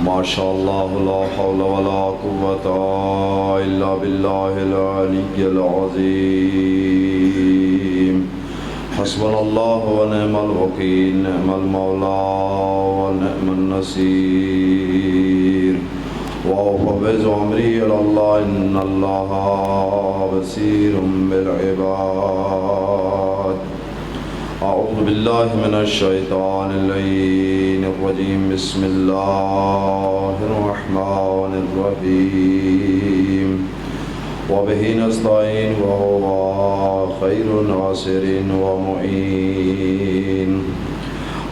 ما شاء الله لا حول ولا قوة إلا بالله العلي العظيم. حسبنا الله ونعم الوكيل، نعم المولى ونعم النصير. وأفوض أمري إلى الله إن الله بصير بالعباد. أعوذ بالله من الشيطان اللعين الرجيم. بسم الله الرحمن الرحيم. وبه نستعين وهو خير ناصر ومعين.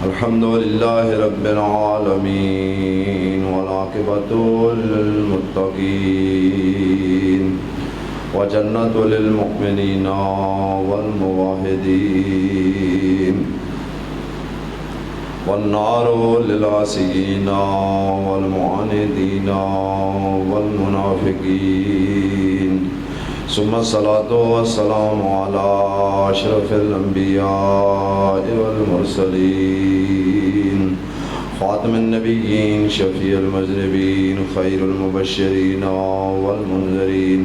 الحمد لله رب العالمين والعاقبة للمتقين وجنة للمؤمنين والموحدين والنار للعاصين والمعاندين والمنافقين. ثم الصلاة والسلام على أشرف الأنبياء والمرسلين خاتم النبيين شفيع المذنبين خير المبشرين والمنذرين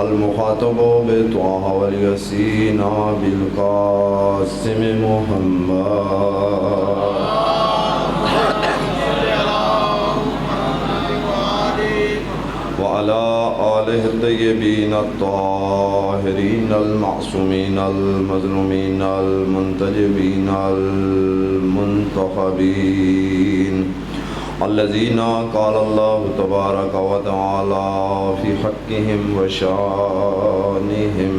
المخاطب بطه والياسين بالقاسم محمد وعلى آله الطيبين الطاهرين المعصومين المظلومين المنتجبين المنتخبين الذين قال الله تبارك وتعالى في حقهم وشانهم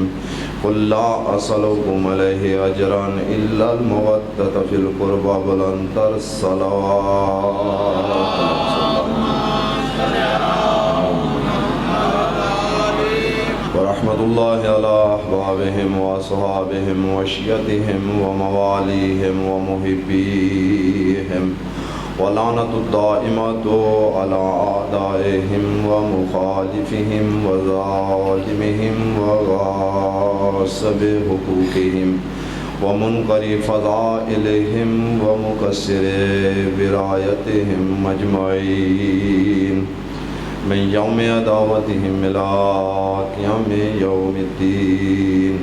قل لا أسألكم عليه أجرا إلا المودة في القربى بلند الصلوات. ورحمة الله على أحبابهم وأصحابهم وشيتهم ومواليهم ومحبيهم ولعنة الدائمة على أعدائهم ومخالفهم وظالمهم وغاصب حقوقهم ومنكر فضائلهم ومكسر برايتهم أجمعين من يوم عداوتهم إلى قيام يوم الدين.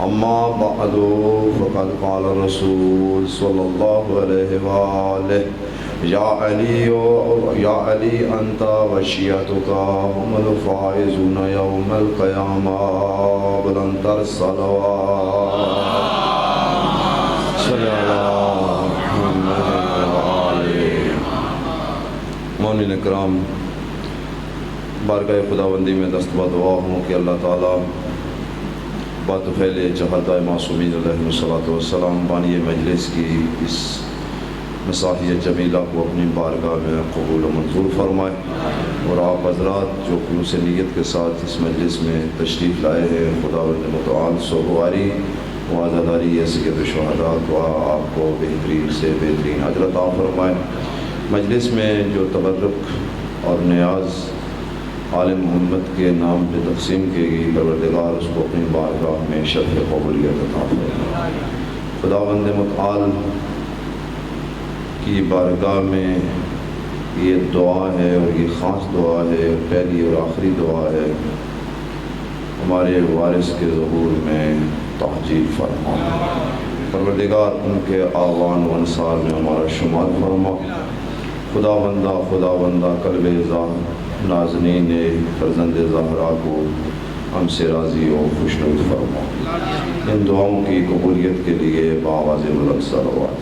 أما بعد فقد قال الرسول صلى الله عليه وآله يا علي أنت وشيعتك هم الفائزون يوم القيامة بلند الصلوات. صلی اللہ محمد وآلہ. مومنین اکرام، بارگاہ خداوندی میں دستبہ دعا ہوں کہ اللہ تعالیٰ بطفیل جہدہ معصومین علیہ السلام بانی مجلس کی اس مساحیہ جمیلہ کو اپنی بارگاہ میں قبول و منظور فرمائے، اور آپ حضرات جو خلوص نیت کے ساتھ اس مجلس میں تشریف لائے ہیں، خداوند متعال سوگواری وعزداری سید الشہداء کو آپ کو بہترین سے بہترین اجر عطا فرمائے. مجلس میں جو تبرک اور نیاز عالم محمد کے نام پہ تقسیم کی گئی، پروردگار اس کو اپنی بارگاہ میں شرف قبولیت عطا فرمائے. خداوند متعال کی بارگاہ میں یہ دعا ہے، اور یہ خاص دعا ہے، پہلی اور آخری دعا ہے، ہمارے وارث کے ظہور میں تحجیل فرما. پروردگار ان کے آوان و انصار میں ہمارا شمار فرما. خداوندہ قلب نازنین فرزند زہرا کو ہم سے راضی و خوشنود فرما. ان دعاؤں کی قبولیت کے لیے بآواز بلند صلوات.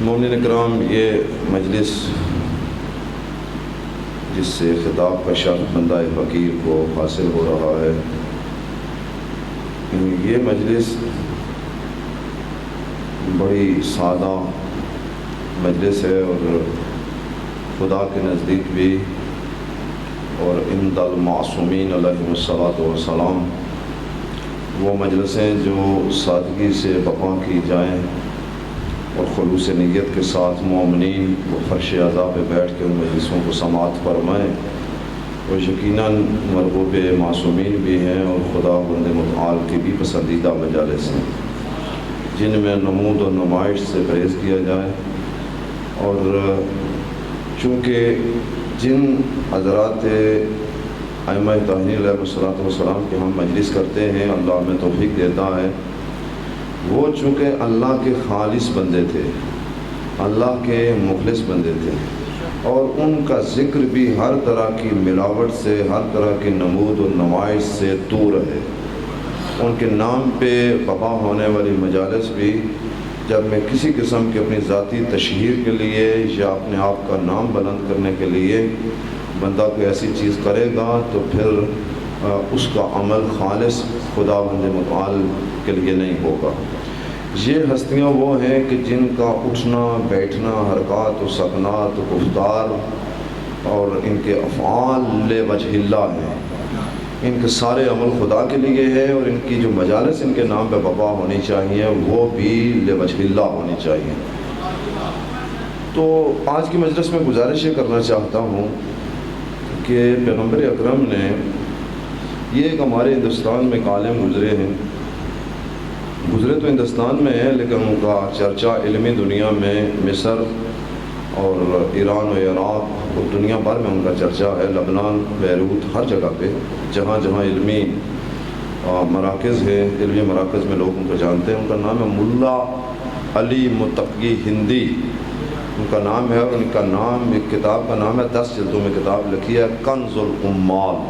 مومنین اکرام، یہ مجلس جس سے خطاب کا شرف بندہ فقیر کو حاصل ہو رہا ہے، یہ مجلس بڑی سادہ مجلس ہے، اور خدا کے نزدیک بھی اور عند المعصومین علیہم السلام وہ مجلسیں جو سادگی سے بپا کی جائیں اور خلوص نیت کے ساتھ مومنین وہ فرش اعضاء پہ بیٹھ کے ان مجلسوں کو سماعت فرمائیں، وہ یقیناً مرغوب معصومین بھی ہیں اور خدا بند متعال کی بھی پسندیدہ مجالس ہیں. جن میں نمود و نمائش سے پرہیز کیا جائے، اور چونکہ جن حضرات ائمہ طاہرین علیہ الصلوۃ والسلام کے ہم مجلس کرتے ہیں، اللہ ہمیں توفیق دیتا ہے، وہ چونکہ اللہ کے خالص بندے تھے، اللہ کے مخلص بندے تھے، اور ان کا ذکر بھی ہر طرح کی ملاوٹ سے، ہر طرح کی نمود و نمائش سے دور ہے۔ ان کے نام پہ بپا ہونے والی مجالس بھی جب میں کسی قسم کی اپنی ذاتی تشہیر کے لیے یا اپنے آپ کا نام بلند کرنے کے لیے بندہ کوئی ایسی چیز کرے گا تو پھر اس کا عمل خالص خدا بند متعال کے لیے نہیں ہوگا۔ یہ ہستیاں وہ ہیں کہ جن کا اٹھنا بیٹھنا، حرکات و سکنات و گفتار اور ان کے افعال لوجہ اللہ ہیں، ان کے سارے عمل خدا کے لیے ہے، اور ان کی جو مجالس ان کے نام پہ بپا ہونی چاہیے وہ بھی لوجہ اللہ ہونی چاہیے۔ تو آج کی مجلس میں گزارش یہ کرنا چاہتا ہوں کہ پیغمبر اکرم نے یہ ایک ہمارے ہندوستان میں عالم گزرے تو ہندوستان میں ہیں، لیکن ان کا چرچا علمی دنیا میں مصر اور ایران و عراق اور دنیا بھر میں ان کا چرچا ہے، لبنان، بیروت، ہر جگہ پہ جہاں جہاں علمی مراکز ہیں، علمی مراکز میں لوگ ان کو جانتے ہیں۔ ان کا نام ہے ملا علی متقی ہندی، ان کا نام ہے، اور ان کا نام، ایک کتاب کا نام ہے، 10 جلدوں میں کتاب لکھی ہے، کنز العمال۔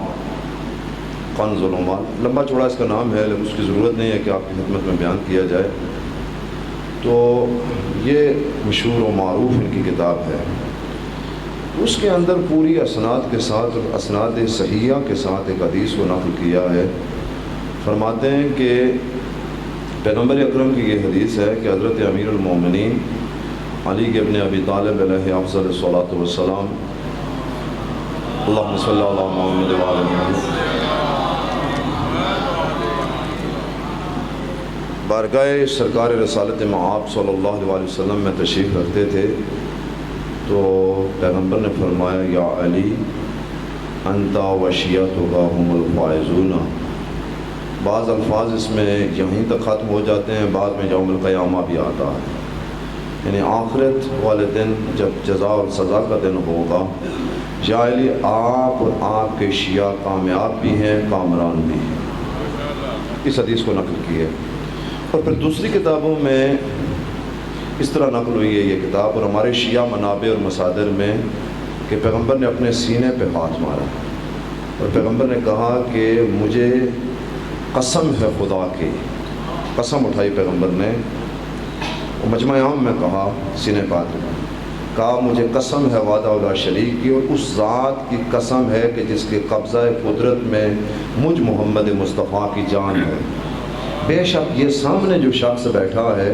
کنز العمال لمبا چوڑا اس کا نام ہے، لیکن اس کی ضرورت نہیں ہے کہ آپ کی خدمت میں بیان کیا جائے۔ تو یہ مشہور و معروف ان کی کتاب ہے۔ اس کے اندر پوری اسناد کے ساتھ، اسناد صحیحہ کے ساتھ ایک حدیث کو نقل کیا ہے۔ فرماتے ہیں کہ پیغمبر اکرم کی یہ حدیث ہے کہ حضرت امیر المومنین علی ابن ابی طالب علیہ افضل الصلاۃ والسلام، اللہم صلی علی محمد و علی محمد، بارگاہ سرکار رسالت مآب صلی اللہ علیہ وسلم میں تشریف رکھتے تھے، تو پیغمبر نے فرمایا یا علی انت و شیعتک هم الفائزون۔ بعض الفاظ اس میں یہیں تک ختم ہو جاتے ہیں، بعد میں یوم القیامہ بھی آتا ہے، یعنی آخرت والے دن جب جزا اور سزا کا دن ہوگا، یا علی آپ اور آپ کے شیعہ کامیاب بھی ہیں، کامران بھی ہیں۔ اس حدیث کو نقل کی ہے، اور پھر دوسری کتابوں میں اس طرح نقل ہوئی ہے یہ کتاب، اور ہمارے شیعہ منابع اور مصادر میں کہ پیغمبر نے اپنے سینے پہ ہاتھ مارا اور پیغمبر نے کہا کہ مجھے قسم ہے خدا کی، قسم اٹھائی پیغمبر نے، مجمع عام میں کہا، سینے پات کہا مجھے قسم ہے وعدہ لا شریک کی، اور اس ذات کی قسم ہے کہ جس کے قبضہ قدرت میں مجھ محمد مصطفیٰ کی جان ہے، بے شک یہ سامنے جو شخص بیٹھا ہے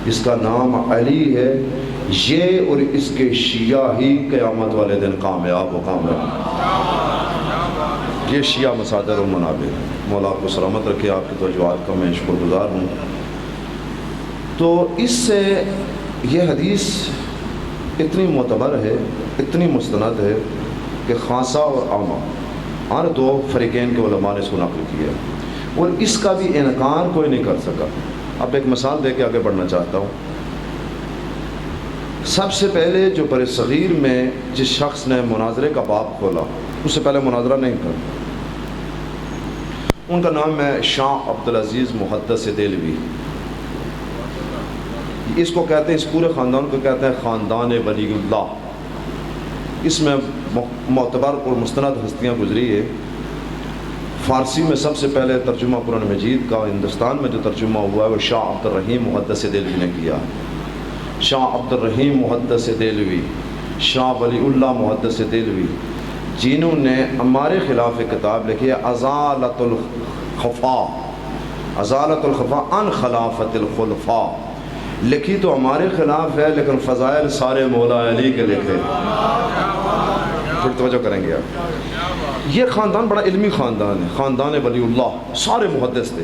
جس کا نام علی ہے، یہ اور اس کے شیعہ ہی قیامت والے دن کامیاب و کامران۔ یہ شیعہ مصادر و منابع، مولا آپ کو سلامت رکھے، آپ کی توجہات کا میں شکر گزار ہوں۔ تو اس سے یہ حدیث اتنی معتبر ہے، اتنی مستند ہے کہ خاصہ اور عامہ ہر دو فریقین کے علماء نے اس کو نقل کیا، اور اس کا بھی انکار کوئی نہیں کر سکا۔ اب ایک مثال دے کے آگے بڑھنا چاہتا ہوں۔ سب سے پہلے جو بر صغیر میں جس شخص نے مناظرے کا باب کھولا، اس سے پہلے مناظرہ نہیں تھا، ان کا نام ہے شاہ عبدالعزیز محدث دہلوی۔ اس کو کہتے ہیں، اس پورے خاندان کو کہتے ہیں خاندان ولی اللہ۔ اس میں معتبر اور مستند ہستیاں گزری ہے۔ فارسی میں سب سے پہلے ترجمہ قرآن مجید کا ہندوستان میں جو ترجمہ ہوا ہے وہ شاہ عبد الرحیم محدث دہلوی نے کیا۔ شاہ عبد الرحیم محدث دہلوی، شاہ ولی اللہ محدث دہلوی، جنہوں نے ہمارے خلاف ایک کتاب لکھی ہے ازالۃ الخفا، ازالۃ الخفا عن خلافت الخلفاء، لکھی تو ہمارے خلاف ہے لیکن فضائل سارے مولا علی کے لکھے۔ پھر توجہ کریں گے آپ، یہ خاندان بڑا علمی خاندان ہے، خاندان ولی اللہ، سارے محدث تھے۔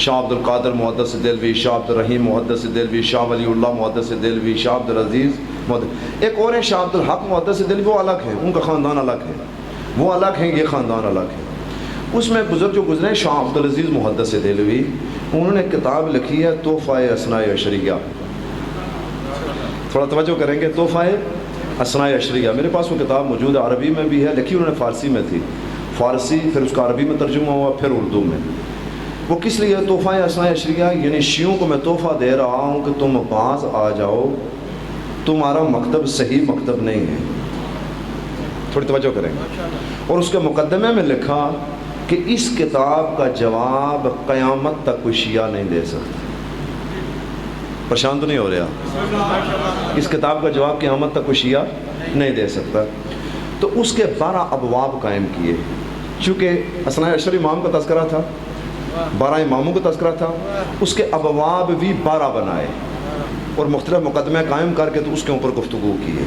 شاہ عبد القادر محدث دہلوی، شاہ عبد الرحیم محدث دہلوی، شاہ ولی اللہ محدث دہلوی، شاہ عبد العزیز محدث، ایک اور ہے شاہ عبد الحق محدث دہلوی، وہ الگ ہے، ان کا خاندان الگ ہے، وہ الگ ہیں، یہ خاندان الگ ہے۔ اس میں بزرگ جو گزرے شاہ عبدالعزیز محدث دہلوی، انہوں نے کتاب لکھی ہے تحفہ اثناء عشریہ. تھوڑا توجہ کریں گے. تحفہ اثناء عشریہ میرے پاس وہ کتاب موجود ہے, عربی میں بھی ہے, لکھی انہوں نے فارسی میں تھی, فارسی پھر اس کا عربی میں ترجمہ ہوا, پھر اردو میں. وہ کس لیے تحفہ اثناء عشریہ, یعنی شیعوں کو میں تحفہ دے رہا ہوں کہ تم باز آ جاؤ, تمہارا مکتب صحیح مکتب نہیں ہے. تھوڑی توجہ کریں. اور اس کے مقدمے میں لکھا کہ اس کتاب کا جواب قیامت تک کوئی شیعہ نہیں دے سکتا. پریشان تو نہیں ہو رہا؟ اس کتاب کا جواب قیامت تک کوئی شیعہ نہیں دے سکتا. تو اس کے 12 ابواب قائم کیے. چونکہ اثناء عشر امام کا تذکرہ تھا, 12 اماموں کا تذکرہ تھا, اس کے ابواب بھی 12 بنائے اور مختلف مقدمے قائم کر کے تو اس کے اوپر گفتگو کی ہے.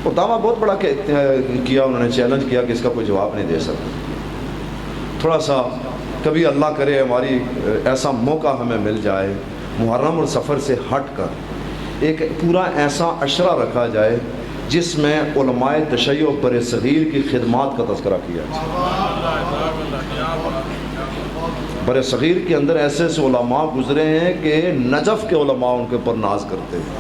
اور دعویٰ بہت بڑا کیا انہوں نے, چیلنج کیا کہ اس کا کوئی جواب نہیں دے سکتا. تھوڑا سا کبھی اللہ کرے ہماری ایسا موقع ہمیں مل جائے, محرم اور سفر سے ہٹ کر ایک پورا ایسا عشرہ رکھا جائے جس میں علماء تشیع بر صغیر کی خدمات کا تذکرہ کیا جائے. بر صغیر کے اندر ایسے ایسے علماء گزرے ہیں کہ نجف کے علماء ان کے اوپر ناز کرتے ہیں.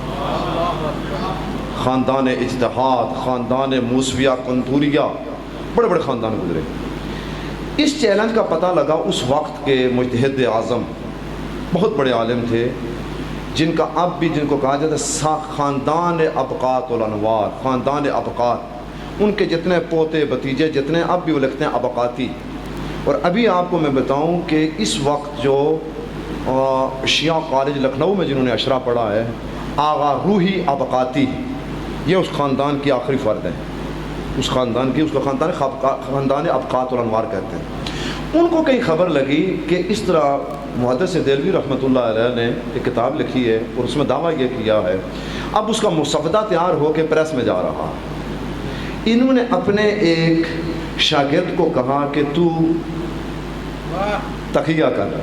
خاندان اجتہاد, خاندان موسویہ کنتوریہ, بڑے بڑے خاندان گزرے. اس چیلنج کا پتہ لگا اس وقت کے مجتہد اعظم, بہت بڑے عالم تھے, جن کا اب بھی جن کو کہا جاتا ہے خاندان ابقات الانوار, خاندان ابقات. ان کے جتنے پوتے بتیجے جتنے اب بھی وہ لکھتے ہیں ابقاتی. اور ابھی آپ کو میں بتاؤں کہ اس وقت جو شیعہ کالج لکھنؤ میں جنہوں نے عشرہ پڑھا ہے, آغا روحی ابقاتی, یہ اس خاندان کی آخری فرد ہیں. اس خاندان کی, اس کا خاندان ابقات الانوار کہتے ہیں. ان کو کہیں خبر لگی کہ اس طرح محدث دہلوی رحمۃ اللہ علیہ نے ایک کتاب لکھی ہے اور اس میں دعویٰ یہ کیا ہے, اب اس کا مسودہ تیار ہو کے پریس میں جا رہا. انہوں نے اپنے ایک شاگرد کو کہا کہ تو تقیہ کر,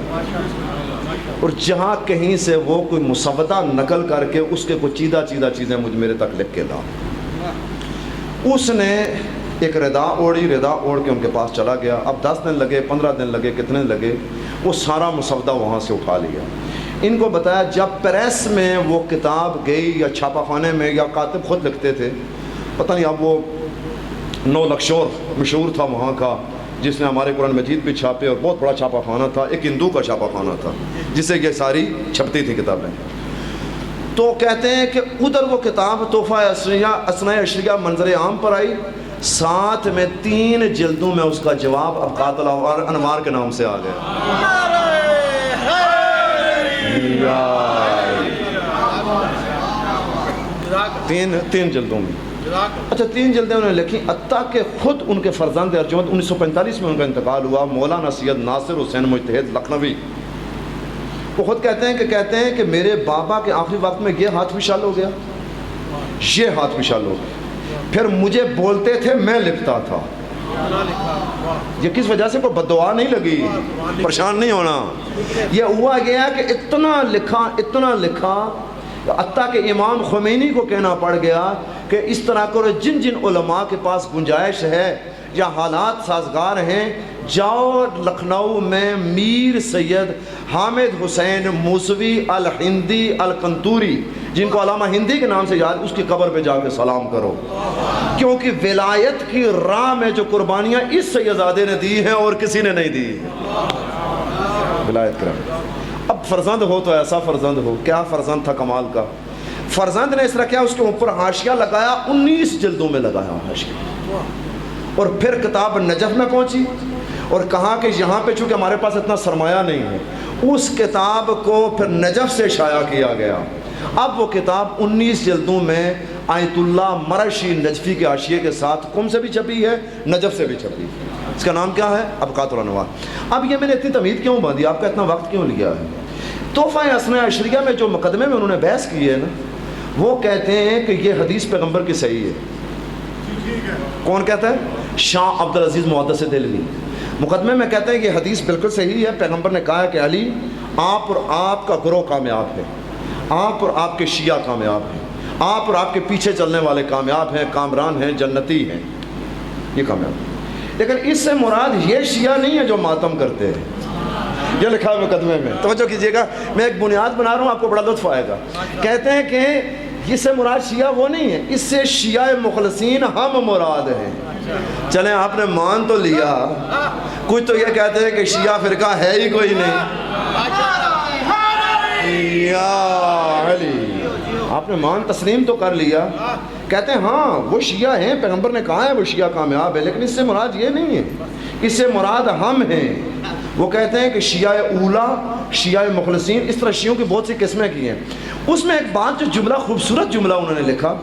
اور جہاں کہیں سے وہ کوئی مسودہ نقل کر کے اس کے کوئی چیدہ چیزیں مجھ میرے تک لکھ کے لا. اس نے ایک ردا اوڑھی, ردا اوڑھ کے ان کے پاس چلا گیا. اب 10 دن لگے, 15 دن لگے, کتنے لگے, وہ سارا مسودہ وہاں سے اٹھا لیا. ان کو بتایا جب پریس میں وہ کتاب گئی یا چھاپا خانے میں, یا کاتب خود لکھتے تھے, پتہ نہیں, اب وہ نو لکشور مشہور تھا وہاں کا, جس نے ہمارے قرآن مجید بھی چھاپے, اور بہت بڑا چھاپا خانہ تھا, ایک ہندو کا چھاپا خانہ تھا جس سے یہ ساری چھپتی تھی کتابیں. تو کہتے ہیں کہ ادھر وہ کتاب تحفہ اثناء عشریہ منظر عام پر آئی, ساتھ میں 3 جلدوں میں اس کا جواب ابقات الانوار کے نام سے آ گیا. 3 جلدوں میں. اچھا 3 جلدیں انہوں نے لکھی, حتیٰ کہ خود ان کے فرزند ارجمند 1945 میں ان کا انتقال ہوا, مولانا سید ناصر حسین مجتہد لکھنوی. وہ خود کہتے ہیں کہ میرے بابا کے آخری وقت میں یہ ہاتھ بھی شال ہو گیا, یہ ہاتھ بھی شال ہو گیا, پھر مجھے بولتے تھے, میں لکھتا تھا. یہ کس وجہ سے, کوئی بددعا نہیں لگی, پریشان نہیں ہونا. یہ ہوا گیا کہ اتنا لکھا حتیٰ کہ امام خمینی کو کہنا پڑ گیا کہ اس طرح کرو, جن علماء کے پاس گنجائش ہے یا حالات سازگار ہیں, جاؤ لکھنؤ میں میر سید حامد حسین موسوی الہندی الکنتوری, جن کو علامہ ہندی کے نام سے یاد, اس کی قبر پہ جا کے سلام کرو, کیونکہ ولایت کی راہ میں جو قربانیاں اس سیدزادے نے دی ہیں اور کسی نے نہیں دی. ولایت کرم. اب فرزند ہو تو ایسا فرزند ہو, کیا فرزند تھا کمال کا. فرزند نے اس طرح کیا, اس کے اوپر حاشیہ لگایا, 19 جلدوں میں لگایا حاشیہ, اور پھر کتاب نجف میں پہنچی اور کہا کہ یہاں پہ چونکہ ہمارے پاس اتنا سرمایہ نہیں ہے, اس کتاب کو پھر نجف سے شائع کیا گیا. اب وہ کتاب 19 جلدوں میں آیت اللہ مرشی نجفی کے حاشیے کے ساتھ قم سے بھی چھپی ہے, نجف سے بھی چھپی. اس کا نام کیا ہے, ابقات الانوار. اب یہ میں نے اتنی تمہید کیوں باندھی, آپ کا اتنا وقت کیوں لیا ہے. تحفہ اثناء عشریہ میں جو مقدمے میں انہوں نے بحث کی ہے نا, وہ کہتے ہیں کہ یہ حدیث پیغمبر کی صحیح ہے. کون کہتا ہے, شاہ عبدالعزیز محدث دہلوی. مقدمے میں کہتے ہیں کہ یہ حدیث بالکل صحیح ہے, پیغمبر نے کہا کہ علی آپ اور آپ کا گروہ کامیاب ہے, آپ اور آپ کے شیعہ کامیاب ہیں, آپ اور آپ کے پیچھے چلنے والے کامیاب ہیں, کامران ہیں, جنتی ہیں, یہ کامیاب. لیکن اس سے مراد یہ شیعہ نہیں ہے جو ماتم کرتے ہیں, یہ لکھا ہے مقدمے میں، توجہ کیجئے گا، میں ایک بنیاد بنا رہا ہوں، آپ کو بڑا لطف آئے گا۔ کہتے ہیں کہ اس سے مراد شیعہ وہ نہیں ہے، اس سے شیعہ مخلصین ہم مراد ہیں۔ چلیں آپ نے مان تو لیا، کچھ تو یہ کہتے ہیں کہ شیعہ فرقہ ہے ہی کوئی نہیں، یا علی، آپ نے مان تسلیم تو کر لیا، کہتے ہیں ہاں وہ شیعہ ہیں، پیغمبر نے کہا ہے وہ شیعہ کامیاب ہے، لیکن اس سے مراد یہ نہیں ہے، اس سے مراد ہم ہیں۔ وہ کہتے ہیں کہ شیعہ اولا، شیعہ مخلصین، اس طرح شیعوں کی بہت سی قسمیں کی ہیں۔ اس میں ایک بات جو جملہ، خوبصورت جملہ انہوں نے لکھا،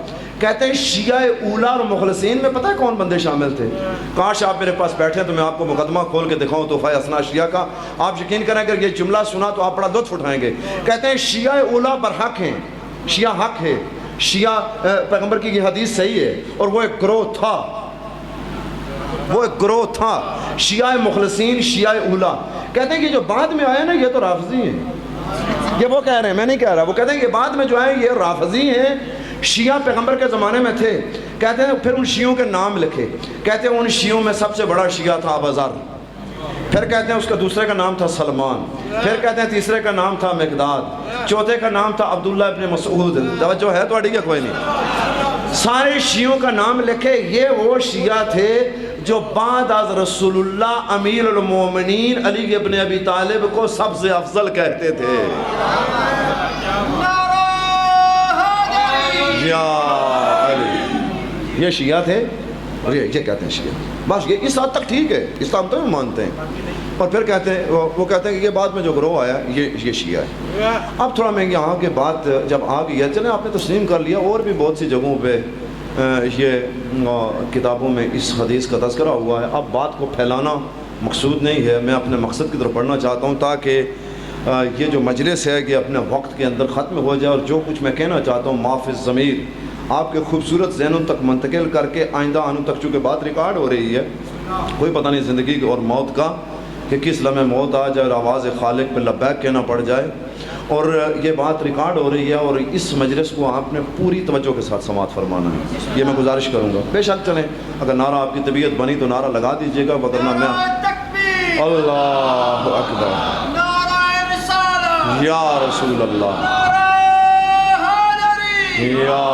کہتے ہیں شیعہ اولا اور مخلصین میں پتہ ہے کون بندے شامل تھے؟ کاش آپ میرے پاس بیٹھے تو میں آپ کو مقدمہ کھول کے دکھاؤں تحفہ اسنا شیعہ کا، آپ یقین کریں کہ یہ جملہ سنا تو آپ بڑا لطف اٹھائیں گے۔ کہتے ہیں شیعہ اولا برحق ہیں، شیعہ حق ہے، شیعہ پیغمبر کی یہ حدیث صحیح ہے، اور وہ ایک گروہ تھا، وہ ایک گروہ تھا، شیعہ مخلصین، شیعہ اولا۔ کہتے ہیں کہ جو بعد میں آئے نا یہ تو رافضی ہیں، یہ وہ کہہ رہے ہیں، میں نہیں کہہ رہا، وہ کہتے ہیں کہ بعد میں جو آئے یہ رافضی ہیں، شیعہ پیغمبر کے زمانے میں تھے۔ کہتے ہیں پھر ان شیعوں کے نام لکھے، کہتے ہیں ان شیعوں میں سب سے بڑا شیعہ تھا ابو ذر، پھر کہتے ہیں اس کا دوسرے کا نام تھا سلمان، پھر کہتے ہیں تیسرے کا نام تھا مقداد، چوتھے کا نام تھا عبداللہ ابن مسعود۔ توجہ ہے تو اڑی ہے کوئی نہیں؟ سارے شیعوں کا نام لکھے، یہ وہ شیعہ تھے جو بعد از رسول اللہ امیر المومنین علی ابن ابی طالب کو سب سے افضل کہتے تھے۔ یا علی، یہ شیعہ تھے اور یہ کہتے ہیں شیعہ، بس یہ اس حد تک ٹھیک ہے، اسلام تو ہم مانتے ہیں۔ اور پھر کہتے ہیں، وہ کہتے ہیں کہ یہ بعد میں جو گروہ آیا یہ شیعہ ہے۔ اب تھوڑا میں یہاں کے بات جب آ گئی ہے، چلیں آپ نے تسلیم کر لیا، اور بھی بہت سی جگہوں پہ یہ کتابوں میں اس حدیث کا تذکرہ ہوا ہے، اب بات کو پھیلانا مقصود نہیں ہے، میں اپنے مقصد کی طرف پڑھنا چاہتا ہوں تاکہ یہ جو مجلس ہے کہ اپنے وقت کے اندر ختم ہو جائے، اور جو کچھ میں کہنا چاہتا ہوں محافظ ضمیر آپ کے خوبصورت ذہنوں تک منتقل کر کے آئندہ آنوں تک، چونکہ بات ریکارڈ ہو رہی ہے، کوئی پتہ نہیں زندگی اور موت کا کہ کس لمحے موت آ جائے اور آواز خالق پہ لبیک کہنا پڑ جائے، اور یہ بات ریکارڈ ہو رہی ہے، اور اس مجلس کو آپ نے پوری توجہ کے ساتھ سماعت فرمانا ہے، یہ میں گزارش کروں گا۔ بے شک چلیں اگر نعرہ آپ کی طبیعت بنی تو نعرہ لگا دیجئے گا، ورنہ میں اللہ اکبر، یا رسول اللہ، یا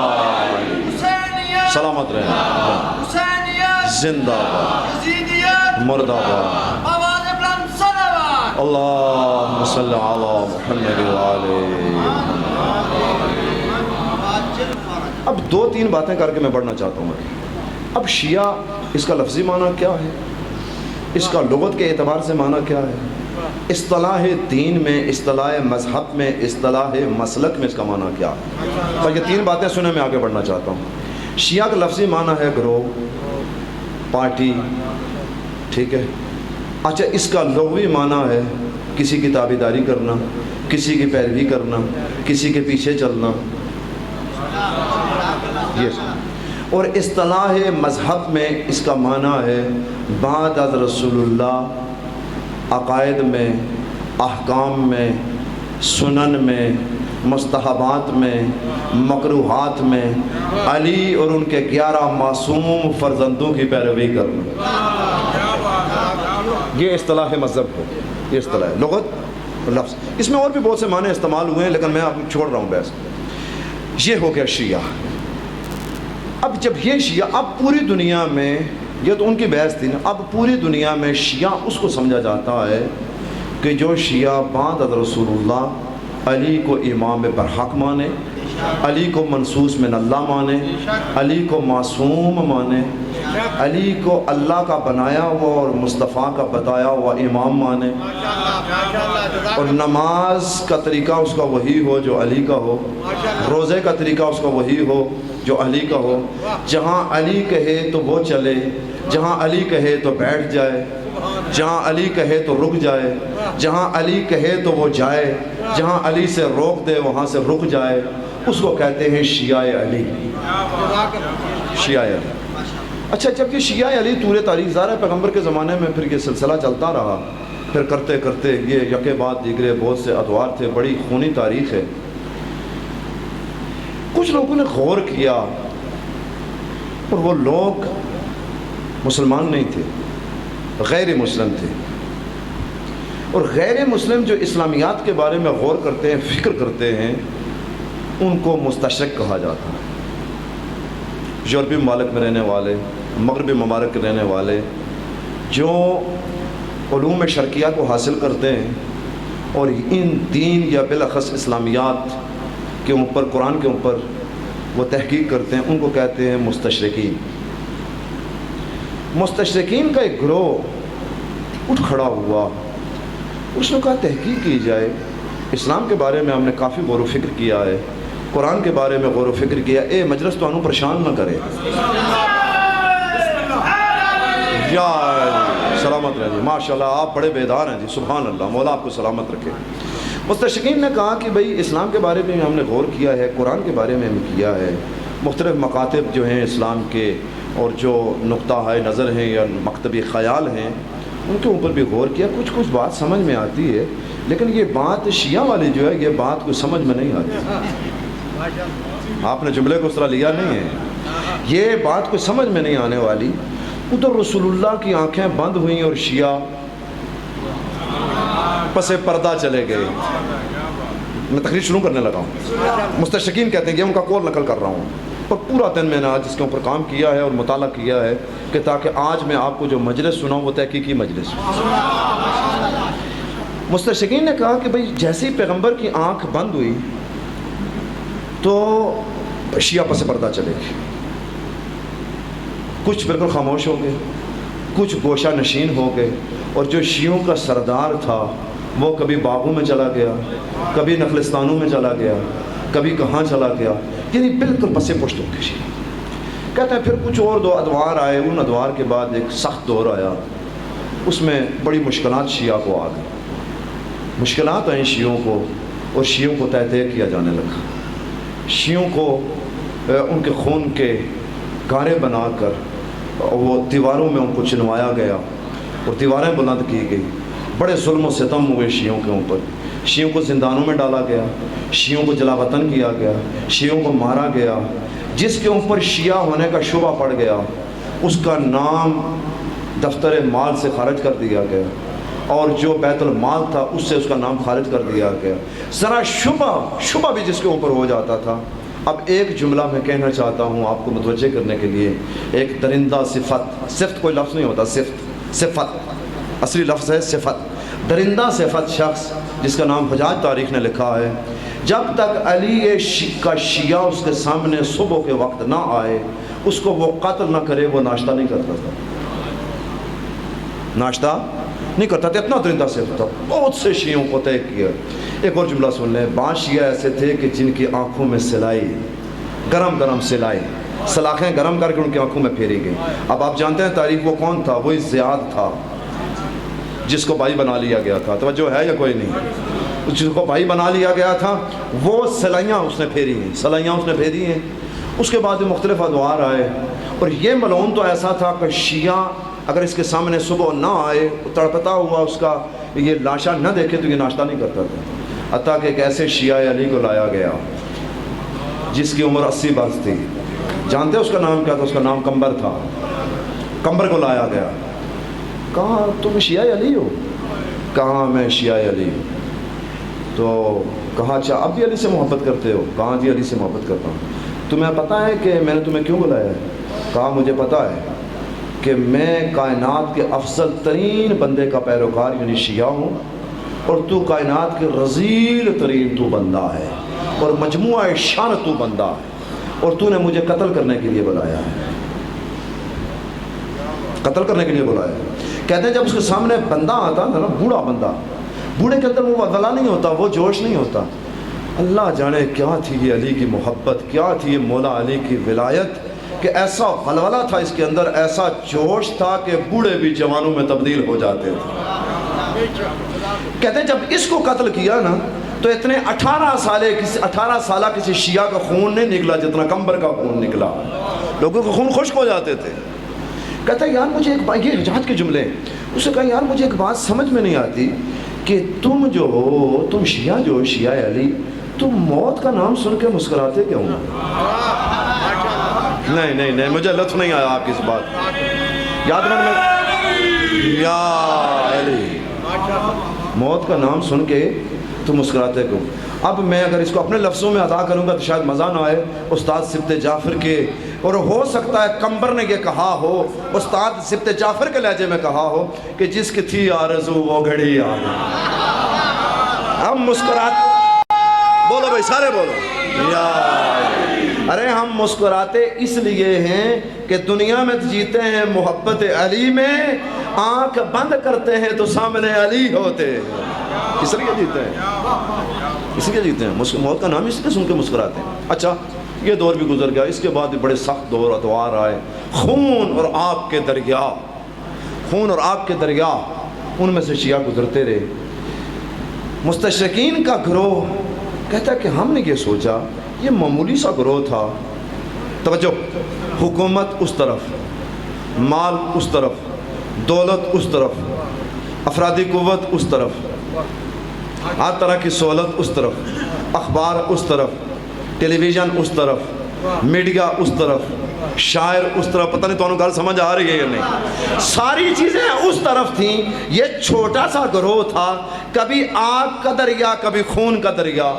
سلامت رہے، زندہ باد، مردہ باد، اللہم صلی علی محمد وعلی محمد۔ اب دو تین باتیں کر کے میں بڑھنا چاہتا ہوں۔ اب شیعہ اس کا لفظی معنی کیا ہے، اس کا لغت کے اعتبار سے معنی کیا ہے، اصطلاح دین میں، اصطلاح مذہب میں، اصطلاح مسلک میں اس کا معنی کیا ہے، تو یہ تین باتیں سنیں میں آگے بڑھنا چاہتا ہوں۔ شیعہ کا لفظی معنی ہے گروہ، پارٹی، ٹھیک ہے۔ اچھا، اس کا لغوی معنی ہے کسی کی تابعداری کرنا، کسی کی پیروی کرنا، کسی کے پیچھے چلنا، یہ۔ اور اصطلاح مذہب میں اس کا معنی ہے بعد از رسول اللہ عقائد میں، احکام میں، سنن میں، مستحبات میں، مکروہات میں علی اور ان کے 11 معصوم فرزندوں کی پیروی کرنا، یہ اصطلاح مذہب ہے، یہ اصطلاح لغت لفظ۔ اس میں اور بھی بہت سے معنی استعمال ہوئے ہیں لیکن میں آپ چھوڑ رہا ہوں بحث۔ یہ ہو گیا شیعہ۔ اب جب یہ شیعہ، اب پوری دنیا میں، یہ تو ان کی بحث تھی نا، اب پوری دنیا میں شیعہ اس کو سمجھا جاتا ہے کہ جو شیعہ بعد از رسول اللہ علی کو امام برحق مانے، علی کو منصوص من اللہ مانے، علی کو معصوم مانے، علی کو اللہ کا بنایا ہوا اور مصطفیٰ کا بتایا ہوا امام مانے، اور نماز کا طریقہ اس کا وہی ہو جو علی کا ہو، روزے کا طریقہ اس کا وہی ہو جو علی کا ہو، جہاں علی کہے تو وہ چلے، جہاں علی کہے تو بیٹھ جائے، جہاں علی کہے تو رک جائے، جہاں علی کہے تو وہ جائے، جہاں علی سے روک دے وہاں سے رک جائے، اس کو کہتے ہیں شیعہ علی، شیعہ علی۔ اچھا، جب یہ شیعہ علی طول تاریخ، ظاہر ہے پیغمبر کے زمانے میں پھر یہ سلسلہ چلتا رہا، پھر کرتے کرتے یہ یکے بعد دیگرے بہت سے ادوار تھے، بڑی خونی تاریخ ہے۔ کچھ لوگوں نے غور کیا، اور وہ لوگ مسلمان نہیں تھے، غیر مسلم تھے، اور غیر مسلم جو اسلامیات کے بارے میں غور کرتے ہیں، فکر کرتے ہیں، ان کو مستشرق کہا جاتا ہے۔ یورپی ممالک میں رہنے والے، مغربی ممالک کے رہنے والے جو علوم شرقیہ کو حاصل کرتے ہیں اور ان دین یا بالاخص اسلامیات کے اوپر، قرآن کے اوپر وہ تحقیق کرتے ہیں، ان کو کہتے ہیں مستشرقین۔ مستشرقین کا ایک گروہ اٹھ کھڑا ہوا، اس نے کہا تحقیق کی جائے، اسلام کے بارے میں ہم نے کافی غور و فکر کیا ہے، قرآن کے بارے میں غور و فکر کیا، اے مجلس تو انہوں پریشان نہ کرے، یا سلامت رہیں جی، ماشاءاللہ آپ بڑے بیدار ہیں جی، سبحان اللہ، مولا آپ کو سلامت رکھے۔ مستشرقین نے کہا کہ بھئی اسلام کے بارے میں ہم نے غور کیا ہے، قرآن کے بارے میں ہم کیا ہے، مختلف مکاتب جو ہیں اسلام کے اور جو نقطہ نظر ہیں یا مکتبی خیال ہیں ان کے اوپر بھی غور کیا، کچھ بات سمجھ میں آتی ہے، لیکن یہ بات شیعہ والی جو ہے یہ بات کوئی سمجھ میں نہیں آتی۔ آپ نے جملے کو اس طرح لیا نہیں ہے، یہ بات کوئی سمجھ میں نہیں آنے والی۔ ادھر رسول اللہ کی آنکھیں بند ہوئیں اور شیعہ پس پردہ چلے گئے۔ میں تقریر شروع کرنے لگا ہوں۔ مستشرقین کہتے ہیں کہ ان کا قول نقل کر رہا ہوں، پر پورا دن میں نے آج اس کے اوپر کام کیا ہے اور مطالعہ کیا ہے کہ تاکہ آج میں آپ کو جو مجلس سناؤں وہ تحقیقی مجلس ہو۔ مستشرقین نے کہا کہ بھئی جیسے ہی پیغمبر کی آنکھ بند ہوئی تو شیعہ پس پردہ چلے گئے، کچھ بالکل خاموش ہو گئے، کچھ گوشہ نشین ہو گئے، اور جو شیعوں کا سردار تھا وہ کبھی باغوں میں چلا گیا، کبھی نخلستانوں میں چلا گیا، کبھی کہاں چلا گیا، یعنی بالکل پس پشت ہو گئے شیعہ۔ کہتے ہیں پھر کچھ اور دو ادوار آئے، ان ادوار کے بعد ایک سخت دور آیا، اس میں بڑی مشکلات شیعہ کو آ گئی، مشکلات آئیں شیعوں کو، اور شیعوں کو تہہ کیا جانے لگا، شیعوں کو ان کے خون کے گارے بنا کر وہ دیواروں میں ان کو چنوایا گیا اور دیواریں بلند کی گئی، بڑے ظلم و ستم ہوئے شیعوں کے اوپر، شیعوں کو زندانوں میں ڈالا گیا، شیعوں کو جلا وطن کیا گیا، شیعوں کو مارا گیا، جس کے اوپر شیعہ ہونے کا شبہ پڑ گیا اس کا نام دفتر مال سے خارج کر دیا گیا، اور جو بیت المال تھا اس سے اس کا نام خارج کر دیا گیا۔ ذرا شبہ بھی جس کے اوپر ہو جاتا تھا۔ اب ایک جملہ میں کہنا چاہتا ہوں آپ کو متوجہ کرنے کے لیے، ایک درندہ صفت کوئی لفظ نہیں ہوتا، صفت اصلی لفظ ہے صفت، درندہ صفت شخص جس کا نام حجاج تاریخ نے لکھا ہے، جب تک علی کا شیعہ اس کے سامنے صبح کے وقت نہ آئے اس کو وہ قتل نہ کرے، وہ ناشتہ نہیں کرتا تھا، ناشتہ نہیں کرتا تھا، اتنا درندہ صفت تھا، بہت سے شیعوں کو طے کیا۔ ایک اور جملہ سن لیں، بعض شیعہ ایسے تھے کہ جن کی آنکھوں میں سلائی، گرم سلائی، سلاخیں گرم کر کے ان کی آنکھوں میں پھیری گئی۔ اب آپ جانتے ہیں تاریخ وہ کون تھا؟ وہی زیاد تھا جس کو بھائی بنا لیا گیا تھا، توجہ ہے یا کوئی نہیں؟ جس کو بھائی بنا لیا گیا تھا وہ سلائیاں اس نے پھیری ہیں، اس کے بعد مختلف ادوار آئے، اور یہ ملعون تو ایسا تھا کہ شیعہ اگر اس کے سامنے صبح نہ آئے، تڑپتا ہوا اس کا یہ لاشا نہ دیکھے تو یہ ناشتہ نہیں کرتا تھا، حتیٰ کہ ایک ایسے شیعہ علی کو لایا گیا جس کی عمر 80 برس تھی، جانتے اس کا نام کیا تھا؟ اس کا نام کمبر تھا، کمبر کو لایا گیا، کہا تم شیعہ علی ہو؟ کہا میں شیعہ علی ہوں۔ تو کہا اچھا اب بھی علی سے محبت کرتے ہو؟ کہا جی علی سے محبت کرتا ہوں۔ تمہیں پتہ ہے کہ میں نے تمہیں کیوں بلایا ہے؟ کہا مجھے پتہ ہے کہ میں کائنات کے افضل ترین بندے کا پیروکار یعنی شیعہ ہوں، اور تو کائنات کے رذیل ترین تو بندہ ہے، اور مجموعہ شان تو بندہ ہے، اور تو نے مجھے قتل کرنے کے لیے بلایا ہے، قتل کرنے کے لیے بلایا ہے۔ کہتے ہیں جب اس کے سامنے بندہ آتا تھا نا، بوڑھا بندہ، بوڑھے کے اندر وہ عضلہ نہیں ہوتا، وہ جوش نہیں ہوتا، اللہ جانے کیا تھی یہ علی کی محبت، کیا تھی یہ مولا علی کی ولایت، کہ ایسا ولولہ تھا اس کے اندر، ایسا جوش تھا کہ بوڑھے بھی جوانوں میں تبدیل ہو جاتے تھے۔ کہتے ہیں جب اس کو قتل کیا نا تو اتنے 18 سالہ کسی شیعہ کا خون نہیں نکلا جتنا کمبر کا خون نکلا، لوگوں کے خون خشک ہو جاتے تھے۔ کہتا ہے یار مجھے ایک بات، یہ حجاج کے جملے، اس سے کہا یار مجھے ایک بات سمجھ میں نہیں آتی کہ تم جو ہو، تم شیعہ جو شیعہ علی، تم موت کا نام سن کے مسکراتے کیوں؟ نہیں مجھے لطف نہیں آیا آپ کی اس بات، یاد رکھنا یا علی، موت کا نام سن کے تو مسکراتے کو. اب میں اگر اس کو اپنے لفظوں میں ادا کروں گا تو شاید مزہ نہ آئے. استاد سبط جعفر کے، اور ہو سکتا ہے قمبر نے یہ کہا ہو، استاد سبط جعفر کے لہجے میں کہا ہو کہ جس کی تھی آرزو وہ گھڑی آ گئی. ہم مسکراتے، بولو بھائی سارے بولو یا، ارے ہم مسکراتے اس لیے ہیں کہ دنیا میں جیتے ہیں محبت علی میں، آنکھ بند کرتے ہیں تو سامنے علی ہوتے ہیں. اس لیے جیتے ہیں، اس لیے جیتے ہیں. موت کا نام اس لیے سن کے مسکراتے ہیں. اچھا یہ دور بھی گزر گیا، اس کے بعد بڑے سخت دور ادوار آئے. خون اور آگ کے دریا، خون اور آگ کے دریا، ان میں سے شیعہ گزرتے رہے. مستشرقین کا گروہ کہتا ہے کہ ہم نے یہ سوچا یہ معمولی سا گروہ تھا. توجہ، حکومت اس طرف، مال اس طرف، دولت اس طرف، افرادی قوت اس طرف، ہر طرح کی سہولت اس طرف، اخبار اس طرف، ٹیلی ویژن اس طرف، میڈیا اس طرف، شاعر اس طرف. پتہ نہیں تو انہوں گل سمجھ آ رہی ہے یا نہیں؟ ساری چیزیں اس طرف تھیں. یہ چھوٹا سا گروہ تھا، کبھی آگ کا دریا کبھی خون کا دریا،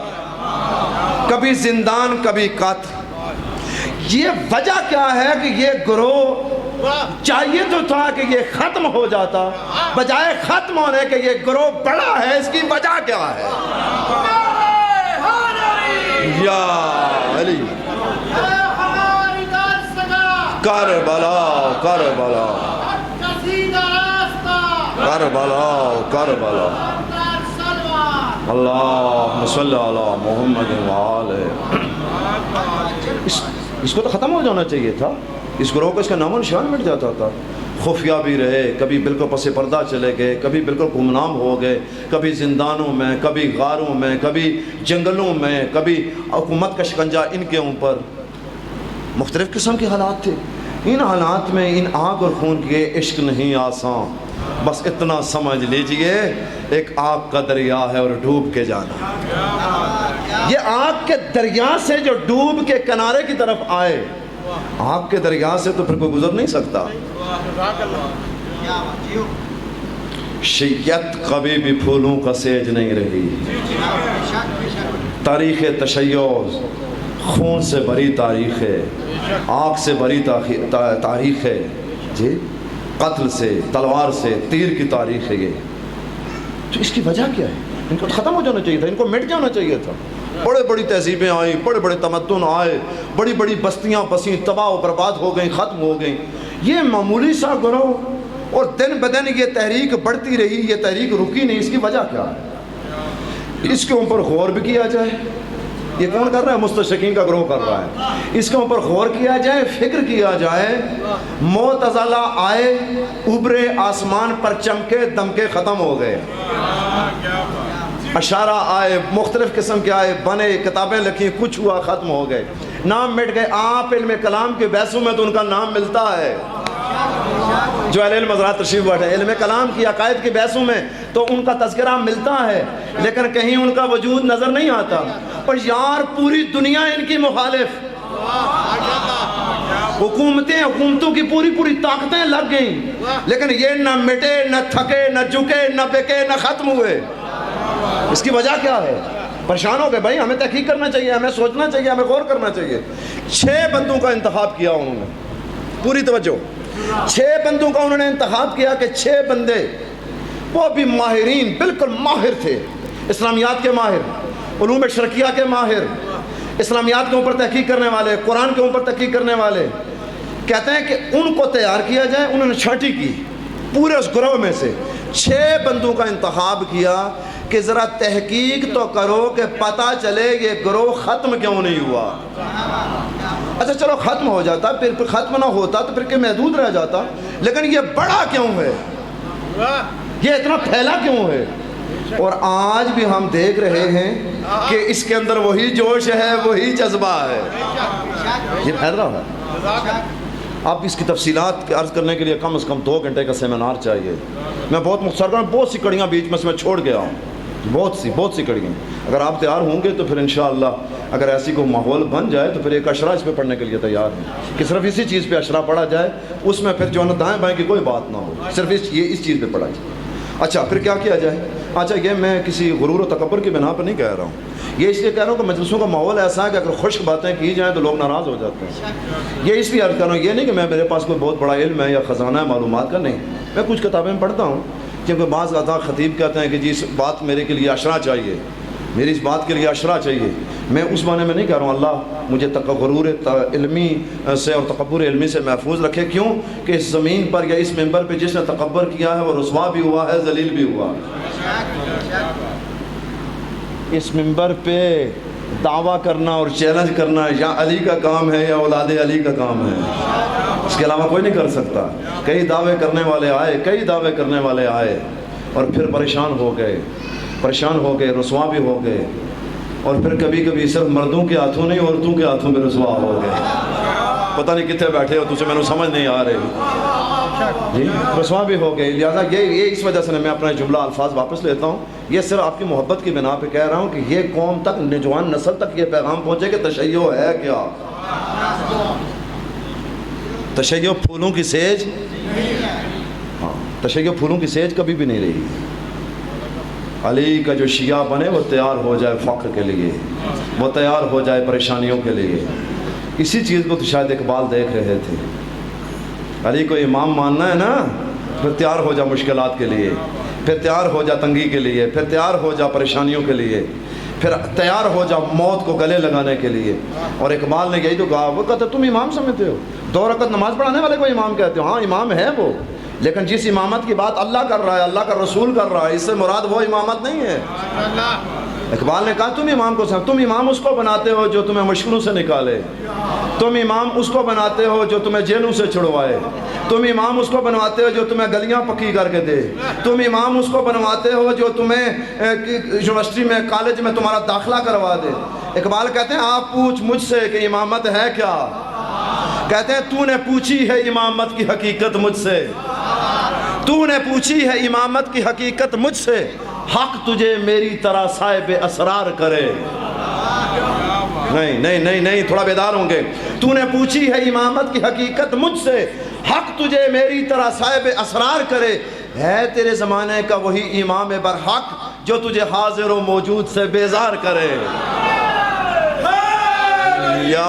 کبھی زندان کبھی قتل. یہ وجہ کیا ہے کہ یہ گروہ چاہیے تو تھا کہ یہ ختم ہو جاتا، بجائے ختم ہونے کے یہ گروہ بڑا ہے. اس کی وجہ کیا ہے؟ یا علی کربلا کربلا کربلا کربلا. اللہم صلی علی محمد وآلہ. اس کو تو ختم ہو جانا چاہیے تھا. اس گروہ کو اس کا نام و نشان مٹ جاتا تھا. خفیہ بھی رہے، کبھی بالکل پس پردہ چلے گئے، کبھی بالکل گمنام ہو گئے، کبھی زندانوں میں، کبھی غاروں میں، کبھی جنگلوں میں، کبھی حکومت کا شکنجہ ان کے اوپر. مختلف قسم کے حالات تھے. ان حالات میں ان آگ اور خون کے عشق نہیں آسان. بس اتنا سمجھ لیجئے ایک آگ کا دریا ہے اور ڈوب کے جانا. یہ آگ کے دریا سے جو ڈوب کے کنارے کی طرف آئے، آگ کے دریا سے تو پھر کوئی گزر نہیں سکتا. شیعت کبھی بھی پھولوں کا سیج نہیں رہی. تاریخ تشیع خون سے بری تاریخ ہے، آگ سے بری تاریخ ہے جی، قتل سے، تلوار سے، تیر کی تاریخ ہے یہ. تو اس کی وجہ کیا ہے؟ ان کو ختم ہو جانا چاہیے تھا، ان کو مٹ جانا چاہیے تھا. بڑے بڑی تہذیبیں آئیں، بڑے بڑے تمدن آئے، بڑی بڑی بستیاں بسیں، تباہ و برباد ہو گئیں، ختم ہو گئیں. یہ معمولی سا گروہ، اور دن بدن یہ تحریک بڑھتی رہی، یہ تحریک رکی نہیں. اس کی وجہ کیا ہے؟ اس کے اوپر غور بھی کیا جائے. یہ کون کر رہا ہے؟ مستشرقین کا گروہ کر رہا ہے. اس کے اوپر غور کیا جائے، فکر کیا جائے. معتزلہ آئے، ابرے آسمان پر چمکے، دمکے ختم ہو گئے. اشارہ آئے، مختلف قسم کے آئے، بنے، کتابیں لکھی، کچھ ہوا، ختم ہو گئے، نام مٹ گئے. آپ علم کلام کے بحثوں میں تو ان کا نام ملتا ہے. جو اہل علم حضرات تشریف بیٹھے، علم کلام کی عقائد کی بحثوں میں تو ان کا تذکرہ ملتا ہے، لیکن کہیں ان کا وجود نظر نہیں آتا. اور یار پوری دنیا ان کی مخالف، حکومتوں کی پوری طاقتیں لگ گئیں، لیکن یہ نہ مٹے، نہ تھکے، نہ جھکے، نہ بکے، نہ ختم ہوئے. اس کی وجہ کیا ہے؟ پریشان ہو گئے. بھائی ہمیں تحقیق کرنا چاہیے، ہمیں سوچنا چاہیے، ہمیں غور کرنا چاہیے. 6 بندوں کا انتخاب کیا انہوں نے، پوری توجہ. 6 بندوں کا انہوں نے انتخاب کیا کہ 6 بندے وہ بھی ماہرین، بالکل ماہر تھے، اسلامیات کے ماہر، علوم شرقیہ کے ماہر، اسلامیات کے اوپر تحقیق کرنے والے، قرآن کے اوپر تحقیق کرنے والے. کہتے ہیں کہ ان کو تیار کیا جائے. انہوں نے چھانٹی کی پورے اس گروہ میں سے 6 بندوں کا انتخاب کیا کہ ذرا تحقیق تو کرو کہ پتہ چلے یہ گروہ ختم کیوں نہیں ہوا. اچھا چلو ختم ہو جاتا، پھر ختم نہ ہوتا تو پھر کہ محدود رہ جاتا، لیکن یہ بڑا کیوں ہے، یہ اتنا پھیلا کیوں ہے. اور آج بھی ہم دیکھ رہے ہیں کہ اس کے اندر وہی جوش ہے، وہی جذبہ ہے، یہ پھیل رہا ہے. اب اس کی تفصیلات عرض کرنے کے لیے کم از کم 2 گھنٹے کا سیمینار چاہیے. میں بہت مختصر کروں، بہت سی کڑیاں بیچ میں سے میں چھوڑ گیا ہوں، بہت سی کڑیاں. اگر آپ تیار ہوں گے تو پھر انشاءاللہ اگر ایسی کوئی ماحول بن جائے تو پھر ایک اشرا اس پہ پڑھنے کے لیے تیار ہیں کہ صرف اسی چیز پہ اشرا پڑھا جائے، اس میں پھر جو ہے نا دائیں بائیں کی کوئی بات نہ ہو، صرف اس چیز پہ پڑھا جائے. اچھا پھر کیا کیا جائے؟ اچھا یہ میں کسی غرور و تکبر کی بنا پر نہیں کہہ رہا ہوں، یہ اس لیے کہہ رہا ہوں کہ مجلسوں کا ماحول ایسا ہے کہ اگر خشک باتیں کی جائیں تو لوگ ناراض ہو جاتے ہیں. یہ اس لیے عرض کر رہا ہوں، یہ نہیں کہ میرے پاس کوئی بہت بڑا علم ہے یا خزانہ ہے معلومات کا، نہیں. میں کچھ کتابیں پڑھتا ہوں، کیونکہ بعض اوقات خطیب کہتے ہیں کہ جی اس بات میرے کے لیے اشرا چاہیے، میری اس بات کے لیے اشرا چاہیے. میں اس معنی میں نہیں کہہ رہا ہوں اللہ مجھے غرور علمی سے اور تکبر علمی سے محفوظ رکھے. کیوں کہ اس زمین پر یا اس منبر پہ جس نے تکبر کیا ہے وہ رسوا بھی ہوا ہے، ذلیل بھی ہوا. اس منبر پہ دعویٰ کرنا اور چیلنج کرنا یا علی کا کام ہے یا اولاد علی کا کام ہے، اس کے علاوہ کوئی نہیں کر سکتا. کئی دعوے کرنے والے آئے اور پھر پریشان ہو گئے، رسوا بھی ہو گئے، اور پھر کبھی کبھی صرف مردوں کے ہاتھوں نہیں عورتوں کے ہاتھوں میں رسوا ہو گئے. پتہ نہیں کتنے بیٹھے ہو، تجھے میں نے سمجھ نہیں آ رہی جی، رسوا بھی ہو گئے. لہٰذا یہ اس وجہ سے میں اپنا جملہ الفاظ واپس لیتا ہوں. یہ صرف آپ کی محبت کی بنا پہ کہہ رہا ہوں کہ یہ قوم تک، نوجوان نسل تک یہ پیغام پہنچے کہ تشیع ہے کیا. تشیع پھولوں کی سیج، ہاں تشیع پھولوں کی سیج کبھی بھی نہیں رہی. علی کا جو شیعہ بنے وہ تیار ہو جائے فخر کے لیے، وہ تیار ہو جائے پریشانیوں کے لیے. اسی چیز کو تو شاید اقبال دیکھ رہے تھے. علی کو امام ماننا ہے نا، پھر تیار ہو جا مشکلات کے لیے، پھر تیار ہو جا تنگی کے لیے، پھر تیار ہو جا پریشانیوں کے لیے، پھر تیار ہو جا موت کو گلے لگانے کے لیے. اور اقبال نے یہی تو کہا، وہ کہتا تم امام سمجھتے ہو، 2 رکعت نماز پڑھانے والے کو امام کہتے ہو. ہاں امام ہے وہ، لیکن جس امامت کی بات اللہ کر رہا ہے، اللہ کا رسول کر رہا ہے، اس سے مراد وہ امامت نہیں ہے. اقبال نے کہا تم امام کو تم امام اس کو بناتے ہو جو تمہیں مشکلوں سے نکالے، تم امام اس کو بناتے ہو جو تمہیں جیلوں سے چھڑوائے، تم امام اس کو بنواتے ہو جو تمہیں گلیاں پکی کر کے دے، تم امام اس کو بنواتے ہو جو تمہیں یونیورسٹی میں کالج میں تمہارا داخلہ کروا دے. اقبال کہتے ہیں آپ پوچھ مجھ سے کہ امامت ہے کیا. کہتے ہیں تو نے پوچھی ہے امامت کی حقیقت مجھ سے، تو نے پوچھی ہے امامت کی حقیقت مجھ سے، حق تجھے میری طرح صاحب اسرار کرے. نہیں نہیں نہیں نہیں، تھوڑا بیدار ہوں گے. تو نے پوچھی ہے امامت کی حقیقت مجھ سے، حق تجھے میری طرح صاحب اسرار کرے. ہے تیرے زمانے کا وہی امام برحق جو تجھے حاضر و موجود سے بیزار کرے. یا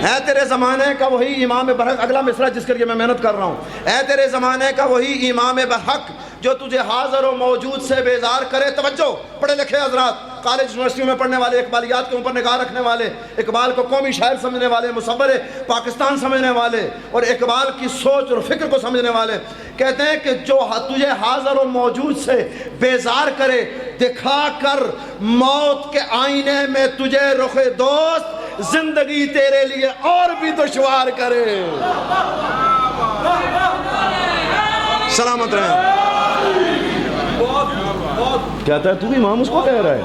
ہے تیرے زمانے کا وہی امام برحق. اگلا مصرع جس کے لیے میں محنت کر رہا ہوں، اے تیرے زمانے کا وہی امام برحق جو تجھے حاضر و موجود سے بیزار کرے. توجہ پڑھے لکھے حضرات، کالج یونیورسٹیوں میں پڑھنے والے، اقبالیات کے اوپر نگاہ رکھنے والے، اقبال کو قومی شاعر سمجھنے والے، مصور پاکستان سمجھنے والے اور اقبال کی سوچ اور فکر کو سمجھنے والے، کہتے ہیں کہ جو تجھے حاضر و موجود سے بیزار کرے، دکھا کر موت کے آئینے میں تجھے رخ دوست، زندگی تیرے لیے اور بھی دشوار کرے. سلامت رہیں. کہتا ہے تو امام اس کو کہہ رہا ہے.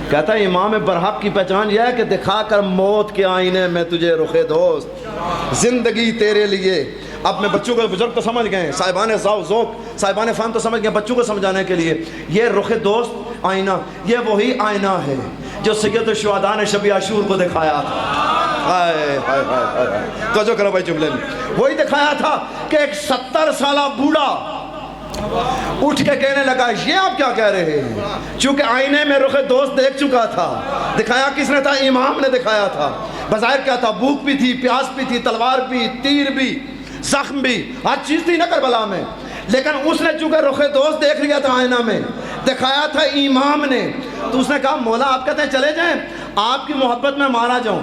کہتا ہے امام برحق کی پہچان یہ ہے کہ دکھا کر موت کے آئینے میں تجھے رخ دوست، زندگی تیرے لیے. اب میں بچوں کو، بزرگ تو سمجھ گئے، صاحبان ذوق صاحبان فہم تو سمجھ گئے. بچوں کو سمجھانے کے لیے یہ رخ دوست آئینہ، یہ وہی آئینہ ہے جو سید الشہداء نے شب عاشور کو دکھایا تھا. توجہ کرو بھائی جملے میں، وہی دکھایا تھا کہ ایک 70 سالہ بوڑھا اٹھ کے کہنے لگا یہ آپ کیا کہہ رہے ہیں، چونکہ آئینے میں رخ دوست دیکھ چکا تھا. دکھایا کس نے تھا؟ امام نے دکھایا تھا. بظاہر کیا تھا؟ بھوک بھی تھی، پیاس بھی تھی، تلوار بھی، تیر بھی، زخم بھی، ہر چیز تھی نا کربلا میں. لیکن اس نے چونکہ رخ دوست دیکھ لیا تھا، آئینہ میں دکھایا تھا امام نے، تو اس نے کہا مولا آپ کہتے ہیں چلے جائیں، آپ کی محبت میں مارا جاؤں.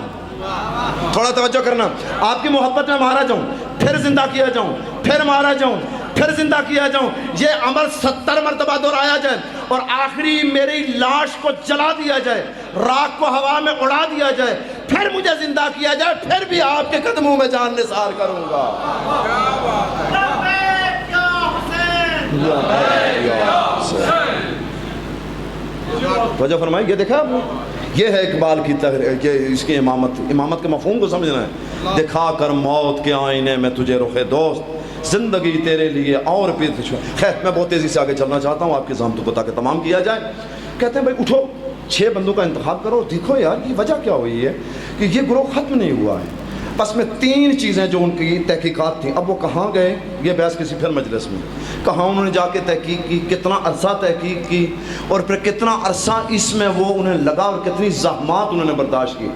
تھوڑا توجہ کرنا، آپ کی محبت میں مارا جاؤں، پھر زندہ کیا جاؤں، پھر مارا جاؤں، پھر زندہ کیا جاؤں، یہ عمل 70 مرتبہ دہرایا جائے اور آخری میری لاش کو جلا دیا جائے، راکھ کو ہوا میں اڑا دیا جائے، پھر مجھے زندہ کیا جائے، پھر بھی آپ کے قدموں میں جان نثار کروں گا. توجہ فرمائی. یہ دیکھا آپ نے، یہ ہے اقبال کی تحریر، یہ اس کی امامت کے مفہوم کو سمجھنا ہے. دکھا کر موت کے آئینے میں تجھے رخ دوست، زندگی تیرے لیے اور بھی دشوار. خیر میں بہت تیزی سے آگے چلنا چاہتا ہوں آپ کے ذہن کو تاکہ تمام کیا جائے. کہتے ہیں بھائی اٹھو، 6 بندوں کا انتخاب کرو، دیکھو یار یہ وجہ کیا ہوئی ہے کہ یہ گروہ ختم نہیں ہوا ہے. بس میں 3 چیزیں جو ان کی تحقیقات تھیں. اب وہ کہاں گئے یہ بحث کسی پھر مجلس میں, کہاں انہوں نے جا کے تحقیق کی, کتنا عرصہ تحقیق کی, اور پھر کتنا عرصہ اس میں وہ انہیں لگا, اور کتنی زحمات انہوں نے برداشت کی.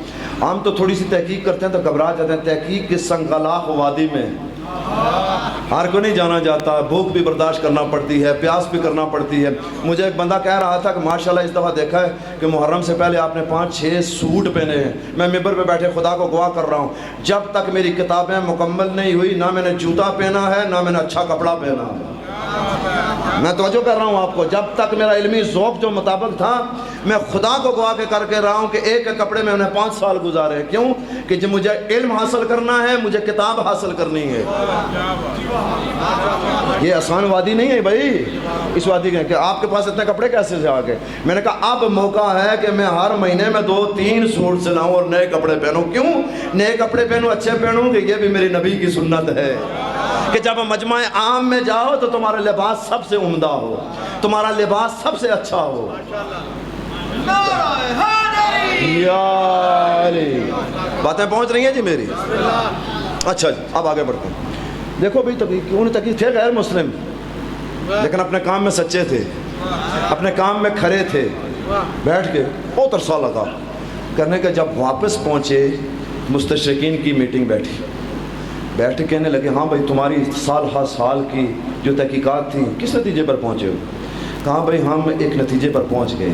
ہم تو تھوڑی سی تحقیق کرتے ہیں تو گھبرا جاتے ہیں. تحقیق کے سنگلاخ وادی میں ہر کو نہیں جانا جاتا, بھوک بھی برداشت کرنا پڑتی ہے, پیاس بھی کرنا پڑتی ہے. مجھے ایک بندہ کہہ رہا تھا کہ ماشاءاللہ اس دفعہ دیکھا ہے کہ محرم سے پہلے آپ نے 5-6 سوٹ پہنے ہیں. میں ممبر پہ بیٹھے خدا کو گواہ کر رہا ہوں, جب تک میری کتابیں مکمل نہیں ہوئی نہ میں نے جوتا پہنا ہے نہ میں نے اچھا کپڑا پہنا ہے. میں توجہ کر رہا ہوں آپ کو, جب تک میرا علمی ذوق جو مطابق تھا, میں خدا کو گواہ کر کے رہا ہوں کہ ایک کپڑے میں انہیں 5 سال گزارے. کیوں کہ جب مجھے علم حاصل کرنا ہے, مجھے کتاب حاصل کرنی ہے. یہ آسان وادی نہیں ہے بھائی. اس وادی کے کہ آپ کے پاس اتنے کپڑے کیسے سے آ گئے. میں نے کہا اب موقع ہے کہ میں ہر مہینے میں 2-3 سوٹ سلاؤں اور نئے کپڑے پہنوں. کیوں نئے کپڑے پہنوں, اچھے پہنوں, کہ یہ بھی میری نبی کی سنت ہے کہ جب مجمع عام میں جاؤ تو تمہارا لباس سب سے عمدہ ہو, تمہارا لباس سب سے اچھا ہو. یا علی, باتیں پہنچ رہی ہیں جی میری. اچھا جی اب آگے بڑھتے ہیں. دیکھو بھائی تقی تھے غیر مسلم, لیکن اپنے کام میں سچے تھے, اپنے کام میں کھڑے تھے. بیٹھ کے بہت عرصہ لگا کرنے کے. جب واپس پہنچے مستشرقین کی میٹنگ بیٹھی, بیٹھ کے کہنے لگے ہاں بھائی تمہاری سال ہر سال کی جو تحقیقات تھیں کس نتیجے پر پہنچے ہو. کہا بھائی ہم ایک نتیجے پر پہنچ گئے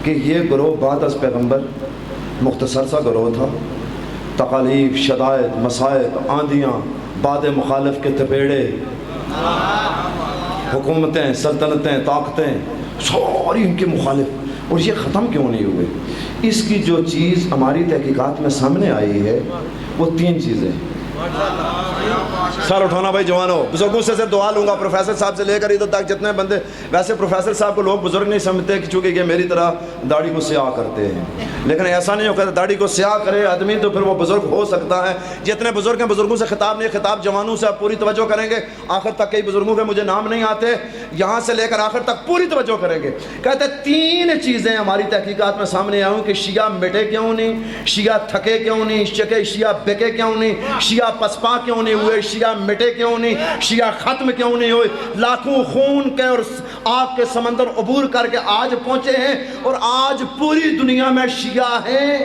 کہ یہ گروہ بعد از پیغمبر مختصر سا گروہ تھا. تکالیف, شدائد, مصائب, آندیاں, باد مخالف کے تپیڑے, حکومتیں, سلطنتیں, طاقتیں ساری ان کے مخالف, اور یہ ختم کیوں نہیں ہوئے. اس کی جو چیز ہماری تحقیقات میں سامنے آئی ہے وہ 3 چیزیں. سر اٹھانا بھائی جوانوں, بزرگوں سے صرف دعا لوں گا, پروفیسر صاحب سے لے کر ادھر تک جتنے بندے, ویسے پروفیسر صاحب کو لوگ بزرگ نہیں سمجھتے کہ چونکہ یہ میری طرح داڑھی کو سیاہ کرتے ہیں, لیکن ایسا نہیں ہوتا. داڑھی کو سیاہ کرے آدمی تو پھر وہ بزرگ ہو سکتا ہے. جتنے بزرگ ہیں بزرگوں سے خطاب نہیں, خطاب جوانوں سے. آپ پوری توجہ کریں گے, آخر تک کئی بزرگوں کے مجھے نام نہیں آتے, یہاں سے لے کر آخر تک پوری توجہ کریں گے. کہتے 3 چیزیں ہماری تحقیقات میں سامنے آئیں کہ شیعہ مٹے کیوں نہیں, شیعہ تھکے کیوں نہیں, شیعہ بکے کیوں نہیں, شیعہ پسپا کیوں نہیں ہوئے, شیعہ مٹے کیوں نہیں, شیعہ ختم کیوں نہیں ہوئے. لاکھوں خون کے اور آگ کے سمندر عبور کر کے آج پہنچے ہیں, اور آج پوری دنیا میں شیعہ ہیں.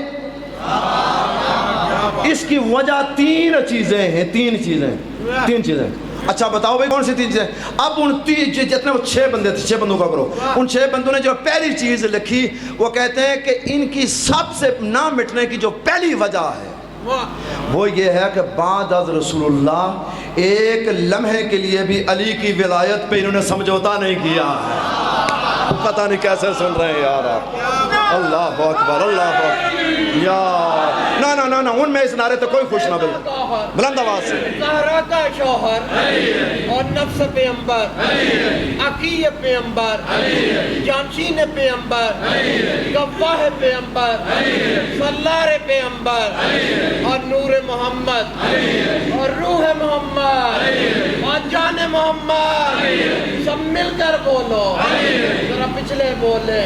اس کی وجہ 3 چیزیں ہیں. 3 چیزیں. اچھا بتاؤ بھائی کون سی 3 چیزیں. اب ان جتنے وہ 6 بندے تھے, 6 بندوں کا کرو, ان 6 بندوں نے جو پہلی چیز لکھی وہ کہتے ہیں کہ ان کی سب سے نہ مٹنے کی جو پہلی وجہ ہے وہ یہ ہے کہ بعد از رسول اللہ ایک لمحے کے لیے بھی علی کی ولایت پہ انہوں نے سمجھوتا نہیں کیا ہے. پتہ نہیں کیسے سن رہے ہیں یار آپ. اللہ اکبر, اللہ اکبر. یا نا ان میں اس نعرے تو کوئی خوش نہ بل, بلند آواز سے. زہرا کا شوہر اور نفس پیغمبر, عقی پیغمبر, جانشین پیغمبر, گواہ پیغمبر, سالار پیغمبر, اور نور محمد, اور روح محمد, اور جان محمد. سب مل کر بولو, ذرا پچھلے بولے,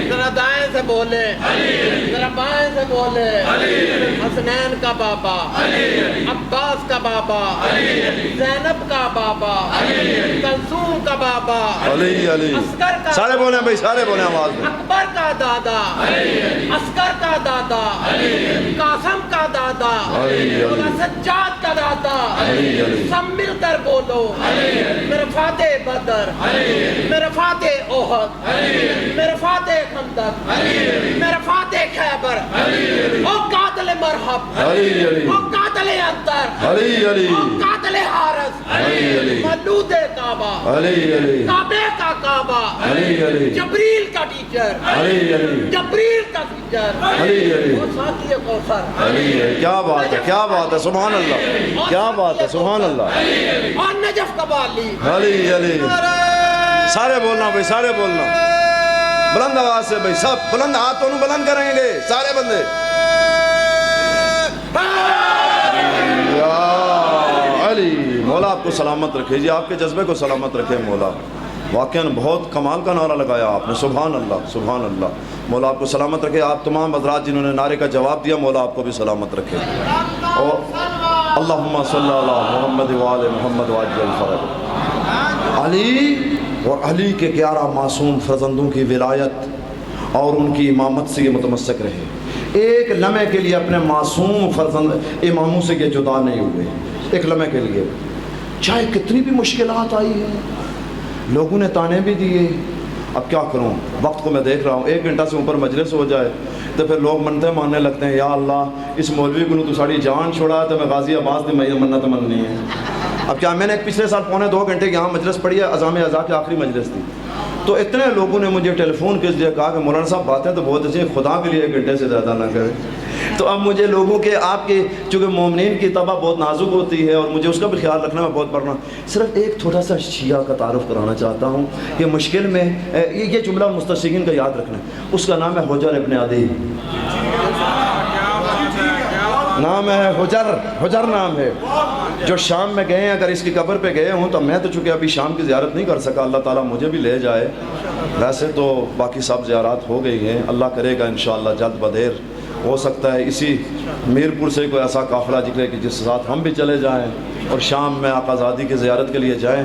ذرا دائیں سے بولے, ذرا بائیں سے بولے. حسنین کا بابا, عباس کا بابا, زینب کا بابا, کلثوم کا بابا, علی علی. عسکر کا, سارے بولیں بھائی, سارے بولیں آواز میں. اکبر کا دادا, عسکر کا دادا, قاسم کا دادا, سجاد کا دادا. سب مل کر بولو, میرے فاتح بدر, میرے فاتح احد, میرے فاتح خندق, میرے فاتح خیبر, او قاتل مرحب, او قاتل اندر, او قاتل حارس, مولود کعبہ, کعبے کا کعبہ, جبریل کا ٹیچر, جبریل کا ٹیچر, وہ ساتھی کوثر. کیا بات ہے, کیا بات ہے, سبحان اللہ, کیا بات ہے, سبحان اللہ. اور نجف کا والی. علی علی. سارے بولنا بھائی, سارے بولنا بلند آواز سے بھائی, سب بلند ہاتھوں بلند کریں گے سارے بندے. یا علی. مولا آپ کو سلامت رکھے جی, آپ کے جذبے کو سلامت رکھے مولا. واقعاً بہت کمال کا نعرہ لگایا آپ نے، سبحان اللہ سبحان اللہ۔ مولا آپ کو سلامت رکھے، آپ تمام حضرات جنہوں نے نعرے کا جواب دیا مولا آپ کو بھی سلامت رکھے۔ اور اللہم صلی علی محمد وآل محمد وعجل الفرج۔ علی اور علی کے 11 معصوم فرزندوں کی ولایت اور ان کی امامت سے یہ متمسک رہے، ایک لمحے کے لیے اپنے معصوم فرزند اماموں سے یہ جدا نہیں ہوئے، ایک لمحے کے لیے، چاہے کتنی بھی مشکلات آئی ہیں، لوگوں نے تانے بھی دیے۔ اب کیا کروں، وقت کو میں دیکھ رہا ہوں، 1 گھنٹہ سے اوپر مجلس ہو جائے تو پھر لوگ منتیں ماننے لگتے ہیں، یا اللہ اس مولوی کو تو ساڑی جان چھوڑا تو میں غازی عباس دی منت مننی ہے۔ اب کیا میں نے پچھلے سال 2.25 گھنٹے یہاں مجلس پڑھی ہے، عزام اعضاء کی آخری مجلس تھی، تو اتنے لوگوں نے مجھے ٹیلی فون کس لیے کہا کہ مولانا صاحب باتیں تو بہت اچھی ہیں، خدا کے لیے 1 گھنٹے سے زیادہ نہ کریں۔ تو اب مجھے لوگوں کے آپ کے چونکہ مومنین کی طبع بہت نازک ہوتی ہے اور مجھے اس کا بھی خیال رکھنا میں بہت پڑھنا، صرف ایک تھوڑا سا شیعہ کا تعارف کرانا چاہتا ہوں کہ مشکل میں یہ جملہ مستشرقین کا یاد رکھنا ہے، اس کا نام ہے حجر ابن عدی، نام ہے حجر نام ہے، جو شام میں گئے ہیں، اگر اس کی قبر پہ گئے ہوں تو میں تو چونکہ ابھی شام کی زیارت نہیں کر سکا، اللہ تعالیٰ مجھے بھی لے جائے، ویسے تو باقی سب زیارات ہو گئی ہیں، اللہ کرے گا انشاءاللہ جلد بدیر، ہو سکتا ہے اسی میرپور سے کوئی ایسا قافلہ نکلے کہ جس ساتھ ہم بھی چلے جائیں اور شام میں آقا زادی کی زیارت کے لیے جائیں۔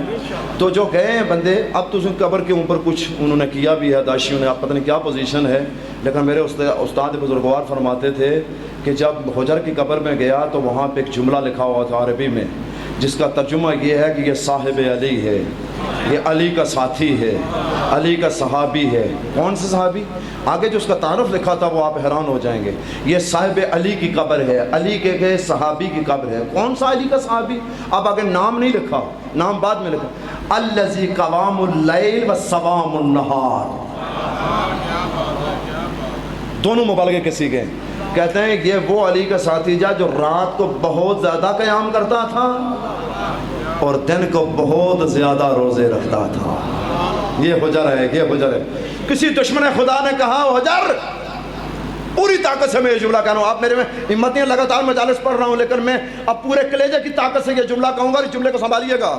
تو جو گئے ہیں بندے، اب تو اس قبر کے اوپر کچھ انہوں نے کیا بھی ہے داعشیوں نے، آپ پتہ نہیں کیا پوزیشن ہے، لیکن میرے استاد بزرگوار فرماتے تھے کہ جب حجر کی قبر میں گیا تو وہاں پہ ایک جملہ لکھا ہوا تھا عربی میں، جس کا ترجمہ یہ ہے کہ یہ صاحب علی ہے، یہ علی کا ساتھی ہے، علی کا صحابی ہے۔ کون سے صحابی؟ آگے جو اس کا تعارف لکھا تھا وہ آپ حیران ہو جائیں گے، یہ صاحب علی کی قبر ہے، علی کے گئے صحابی کی قبر ہے۔ کون سا علی کا صحابی؟ اب آگے نام نہیں لکھا، نام بعد میں لکھا، الذی قوام اللیل و صوام النہار، دونوں مبالغے کے سیغے ہیں۔ کہتے ہیں یہ وہ علی کا ساتھی جا جو رات کو بہت زیادہ قیام کرتا تھا اور دن کو بہت زیادہ روزے رکھتا تھا۔ یہ حجر ہے، یہ حجر ہے۔ کسی دشمن خدا نے کہا حجر، پوری طاقت سے میں یہ جملہ کہہ رہا ہوں، آپ میرے میں ہمت نہیں، لگاتار مجالس پڑھ رہا ہوں، لیکن میں اب پورے کلیجے کی طاقت سے یہ جملہ کہوں گا، اس جملے کو سنبھالیے گا۔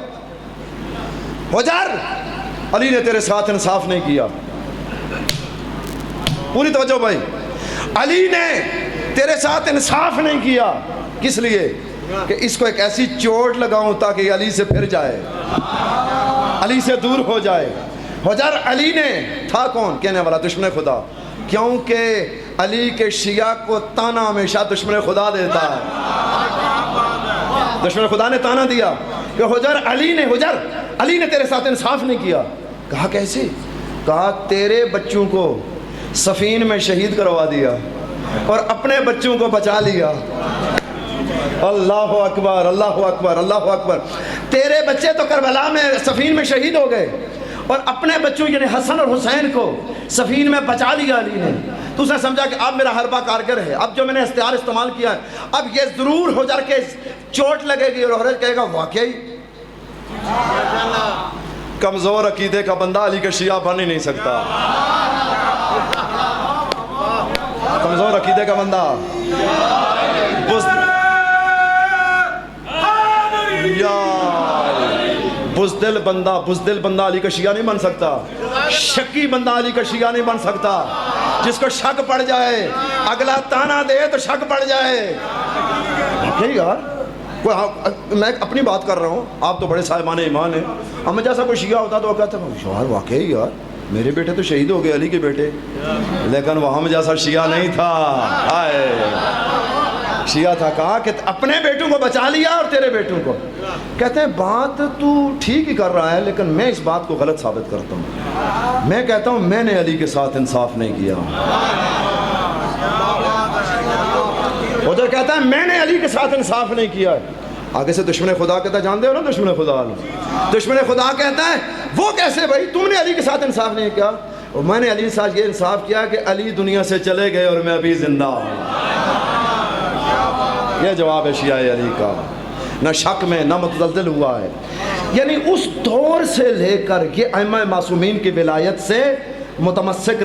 حجر، علی نے تیرے ساتھ انصاف نہیں کیا، پوری توجہ بھائی، علی نے تیرے ساتھ انصاف نہیں کیا، کس لیے؟ کہ اس کو ایک ایسی چوٹ لگاؤں تاکہ یہ علی سے پھر جائے، علی سے دور ہو جائے۔ حجر علی نے تھا کون؟ کہنے والا دشمن خدا، کیونکہ علی کے شیعہ کو تانا ہمیشہ دشمن خدا دیتا ہے، دشمن خدا نے تانا دیا کہ حجر علی نے تیرے ساتھ انصاف نہیں کیا۔ کہا کیسے؟ کہا تیرے بچوں کو سفین میں شہید کروا دیا اور اپنے بچوں کو بچا لیا۔ اللہ اکبر اللہ اکبر اللہ اکبر، تیرے بچے تو کربلا میں سفین میں شہید ہو گئے اور اپنے بچوں یعنی حسن اور حسین کو سفین میں بچا لیا علی نے۔ تو اس نے سمجھا کہ اب میرا حربہ کارگر ہے، اب جو میں نے اختیار استعمال کیا ہے، اب یہ ضرور حجر کے چوٹ لگے گی اور حجر کہے گا واقعی کمزور عقیدے کا بندہ علی کے شیعہ بن ہی نہیں سکتا، کمزور عقیدے کا بندہ بزدل بندہ علی کا شیعہ نہیں بن سکتا، شکی بندہ علی کا شیعہ نہیں بن سکتا، جس کو شک پڑ جائے اگلا تانا دے تو شک پڑ جائے۔ یار میں اپنی بات کر رہا ہوں، آپ تو بڑے صاحبان ایمان ہیں، ہم جیسا کوئی شیعہ ہوتا تو وہ کہتا ہے یار واقعی یار میرے بیٹے تو شہید ہو گئے علی کے بیٹے، لیکن وہ ہم جیسا شیعہ نہیں تھا، شیعہ تھا۔ کہا کہ اپنے بیٹوں کو بچا لیا اور تیرے بیٹوں کو۔ کہتے ہیں بات تو ٹھیک ہی کر رہا ہے لیکن میں اس بات کو غلط ثابت کرتا ہوں، میں کہتا ہوں میں نے علی کے ساتھ انصاف نہیں کیا۔ ادھر کہتا ہے میں نے علی کے ساتھ انصاف نہیں کیا۔ آگے سے دشمن خدا کہتا ہے، جانتے ہو نا دشمن خدا، دشمن خدا کہتا ہے وہ کیسے بھائی، تم نے علی کے ساتھ انصاف نہیں کیا؟ اور میں نے علی کے ساتھ یہ انصاف کیا کہ علی دنیا سے چلے گئے اور میں ابھی زندہ ہوں۔ یہ جواب ہے شیعہ علی کا، نہ شک میں نہ متزلزل ہوا ہے۔ یعنی اس دور سے لے کر یہ ائمہ معصومین کی ولایت سے متمسک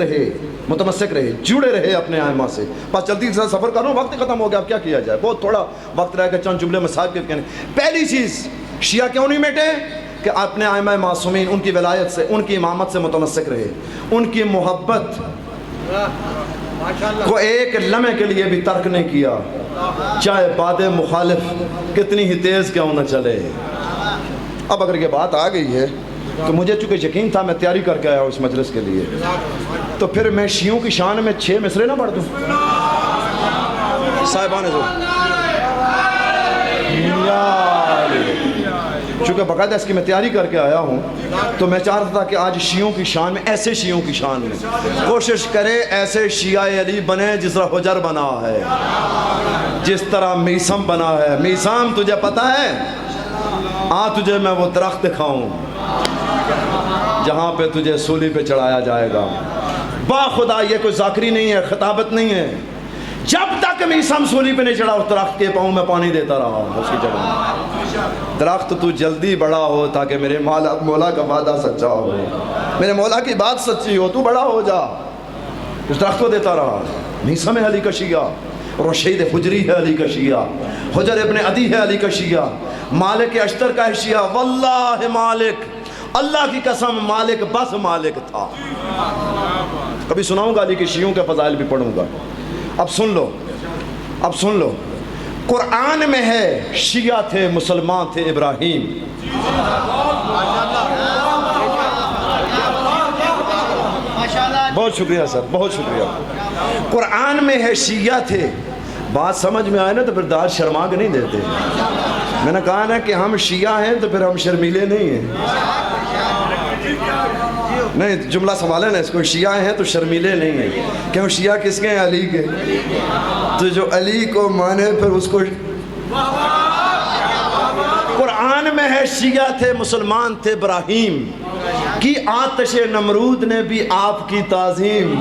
رہے، جڑے رہے اپنے ائمہ سے۔ بس جلدی سے سفر کروں، وقت ختم ہو گیا، اب کیا کیا جائے، بہت تھوڑا وقت رہ گیا، چند جملے میں صاحب کے کہنے۔ پہلی چیز، شیعہ کیوں نہیں مٹے؟ کہ اپنے ائمہ معصومین ان کی ولایت سے، ان کی امامت سے متمسک رہے، ان کی محبت کو ایک لمحے کے لیے بھی ترک نہیں کیا، چاہے باد مخالف کتنی ہی تیز کیوں نہ چلے۔ اب اگر یہ بات آ گئی ہے تو مجھے چونکہ یقین تھا، میں تیاری کر کے آیا ہوں اس مجلس کے لیے، تو پھر میں شیعوں کی شان میں 6 مصرے نہ پڑھ دوں صاحبان جو، چونکہ باقاعدہ اس کی میں تیاری کر کے آیا ہوں، تو میں چاہتا تھا کہ آج شیعوں کی شان میں، ایسے شیعوں کی شان میں کوشش کرے ایسے شیعہ علی بنے جس طرح حجر بنا ہے، جس طرح میثم بنا ہے۔ میثم تجھے پتہ ہے؟ تجھے میں وہ درخت دکھاؤں جہاں پہ تجھے سولی پہ چڑھایا جائے گا۔ با خدا یہ کوئی ذاکری نہیں ہے، خطابت نہیں ہے، جب تک میثم سولی پہ نہیں چڑھا اس درخت کے پاؤں میں پانی دیتا رہا ہوں اس کی جگہ۔ درخت تو جلدی بڑا ہو تاکہ میرے مولا کا وعدہ سچا ہو، میرے مولا کی بات سچی ہو، تو بڑا ہو جا۔ اس درخت کو دیتا رہا۔ میثم علی کا شیعہ، رشید حجری ہے علی کا شیعہ، حجر ابن عدی ہے علی کا شیعہ، مالک اشتر کا ہے شیعہ۔ واللہ مالک، اللہ کی قسم مالک بس مالک تھا۔ کبھی سناؤں گا علی کے شیعوں کے فضائل بھی پڑھوں گا۔ اب سن لو، اب سن لو، قرآن میں ہے شیعہ تھے، مسلمان تھے ابراہیم۔ بہت شکریہ سر، بہت شکریہ۔ قرآن میں ہے شیعہ تھے، بات سمجھ میں آئے نا تو پھر داد شرما کے نہیں دیتے۔ میں نے کہا نا کہ ہم شیعہ ہیں تو پھر ہم شرمیلے نہیں ہیں، نہیں جملہ سنبھالے نا اس کو، شیعہ ہیں تو شرمیلے نہیں ہیں۔ کیوں؟ شیعہ کس کے ہیں؟ علی کے۔ تو جو علی کو مانے پھر اس کو، قرآن میں ہے شیعہ تھے، مسلمان تھے ابراہیم، کی آتش نمرود نے بھی آپ کی تعظیم۔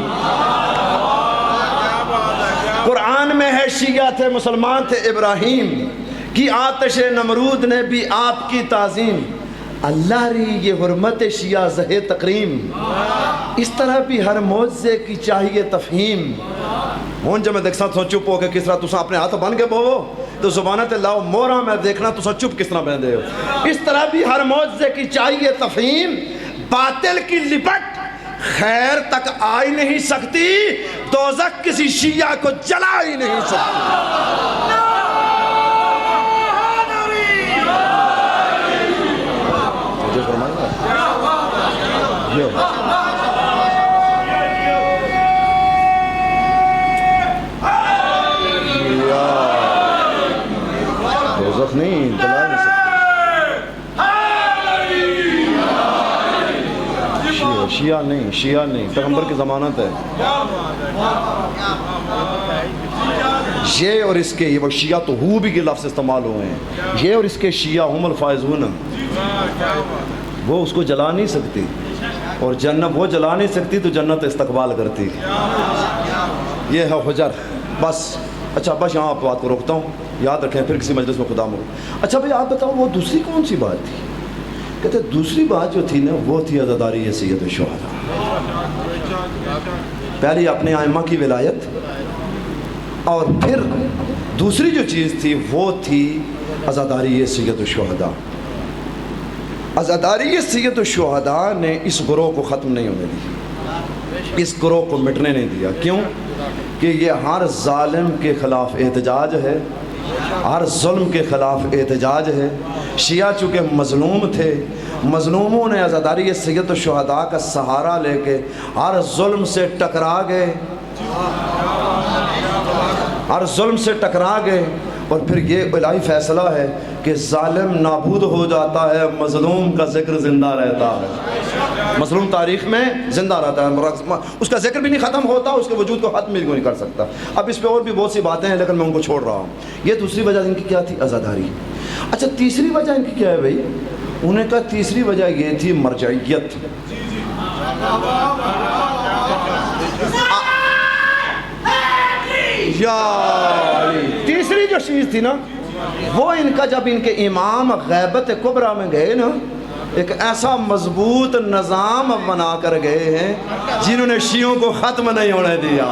قرآن میں ہے شیعہ تھے، مسلمان تھے ابراہیم، کی آتش نمرود نے بھی آپ کی تعظیم۔ اللہ ری یہ حرمت شیعہ زہ تقریم، اس طرح بھی ہر معجزے کی چاہیے تفہیم۔ ہون جب میں دیکھتا تو چپ ہو کے کس طرح تسا اپنے ہاتھ بن کے بوو تو زبانت اللہ مورا میں دیکھنا تسا چپ کس طرح بندے ہو۔ اس طرح بھی ہر معجزے کی چاہیے تفہیم، باطل کی لپٹ خیر تک آ ہی نہیں سکتی، دوزخ کسی شیعہ کو جلا ہی نہیں سکتی۔ دوزخ نہیں، جلا نہیں سکتی۔ شیعہ نہیں، شیعہ نہیں، پیغمبر کی ضمانت ہے۔ یہ اور اس کے، یہ وہ شیعہ تو ہو بھی کے لفظ استعمال ہوئے ہیں، یہ اور اس کے شیعہ ہم الفائزون، وہ اس کو جلا نہیں سکتی، اور جنت وہ جلا نہیں سکتی تو جنت استقبال کرتی۔ یہ ہے حجر۔ بس اچھا، بس یہاں آپ بات کو روکتا ہوں، یاد رکھیں پھر کسی مجلس میں خدا مو۔ اچھا بھئی آپ بتاؤ وہ دوسری کون سی بات تھی؟ کہتے دوسری بات جو تھی نا وہ تھی عزاداری سید الشہداء۔ پہلی اپنے ائمہ کی ولایت، اور پھر دوسری جو چیز تھی وہ تھی عزاداری سید الشہداء۔ عزاداری سید الشہداء نے اس گروہ کو ختم نہیں ہونے دی، اس گروہ کو مٹنے نہیں دیا۔ کیوں؟ کہ یہ ہر ظالم کے خلاف احتجاج ہے، ہر ظلم کے خلاف احتجاج ہے۔ شیعہ چونکہ مظلوم تھے، مظلوموں نے عزاداری سید الشہداء کا سہارا لے کے ہر ظلم سے ٹکرا گئے، ہر ظلم سے ٹکرا گئے، اور پھر یہ الہی فیصلہ ہے کہ ظالم نابود ہو جاتا ہے، مظلوم کا ذکر زندہ رہتا ہے۔ مظلوم تاریخ میں زندہ رہتا ہے، اس کا ذکر بھی نہیں ختم ہوتا، اس کے وجود کو ختم بھی نہیں کر سکتا۔ اب اس پہ اور بھی بہت سی باتیں ہیں لیکن میں ان کو چھوڑ رہا ہوں۔ یہ دوسری وجہ ان کی کیا تھی؟ عزاداری۔ اچھا تیسری وجہ ان کی کیا ہے بھائی؟ انہوں نے کہا تیسری وجہ یہ تھی مرجعیت۔ تیسری جو چیز تھی نا وہ ان کا، جب ان کے امام غیبت کبریٰ میں گئے نا، ایک ایسا مضبوط نظام بنا کر گئے ہیں جنہوں نے شیعوں کو ختم نہیں ہونے دیا۔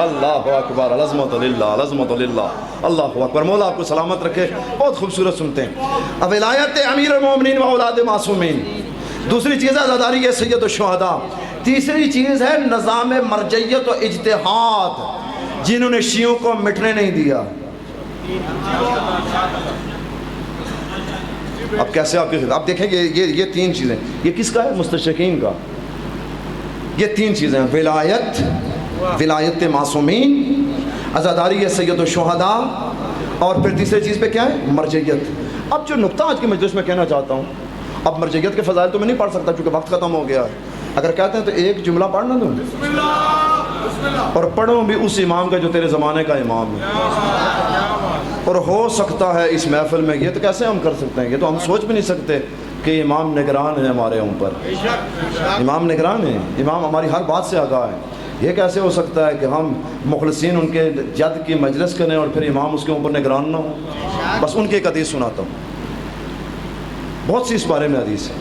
اللہ اکبر، العظمت للہ، العظمت للہ۔ اللہ اکبر، مولا آپ کو سلامت رکھے. بہت خوبصورت سنتے ہیں. اب ولایت امیر المومنین و اولاد معصومین. دوسری چیز ہے عزاداری سید الشہداء. تیسری چیز ہے نظام مرجعیت و اجتہاد، جنہوں نے شیعوں کو مٹنے نہیں دیا. اب کیسے آپ دیکھیں گے یہ تین چیزیں، یہ کس کا ہے؟ مستشرقین کا. یہ تین چیزیں ہیں، ولایت معصومین، عزاداری سید الشہداء، اور پھر تیسری چیز پہ کیا ہے؟ مرجعیت. اب جو نقطہ آج کی مجلس میں کہنا چاہتا ہوں، اب مرجعیت کے فضائل تو میں نہیں پڑھ سکتا چونکہ وقت ختم ہو گیا ہے. اگر کہتے ہیں تو ایک جملہ پڑھنا دوں اور پڑھوں بھی اس امام کا جو تیرے زمانے کا امام ہے. اور ہو سکتا ہے اس محفل میں، یہ تو کیسے ہم کر سکتے ہیں، یہ تو ہم سوچ بھی نہیں سکتے کہ امام نگران ہے ہمارے اوپر. امام نگران ہے، امام ہماری ہر بات سے آگاہ ہے. یہ کیسے ہو سکتا ہے کہ ہم مخلصین ان کے جد کی مجلس کریں اور پھر امام اس کے اوپر نگران نہ ہو. بس ان کی ایک حدیث سناتا ہوں، بہت سی اس بارے میں حدیث ہے.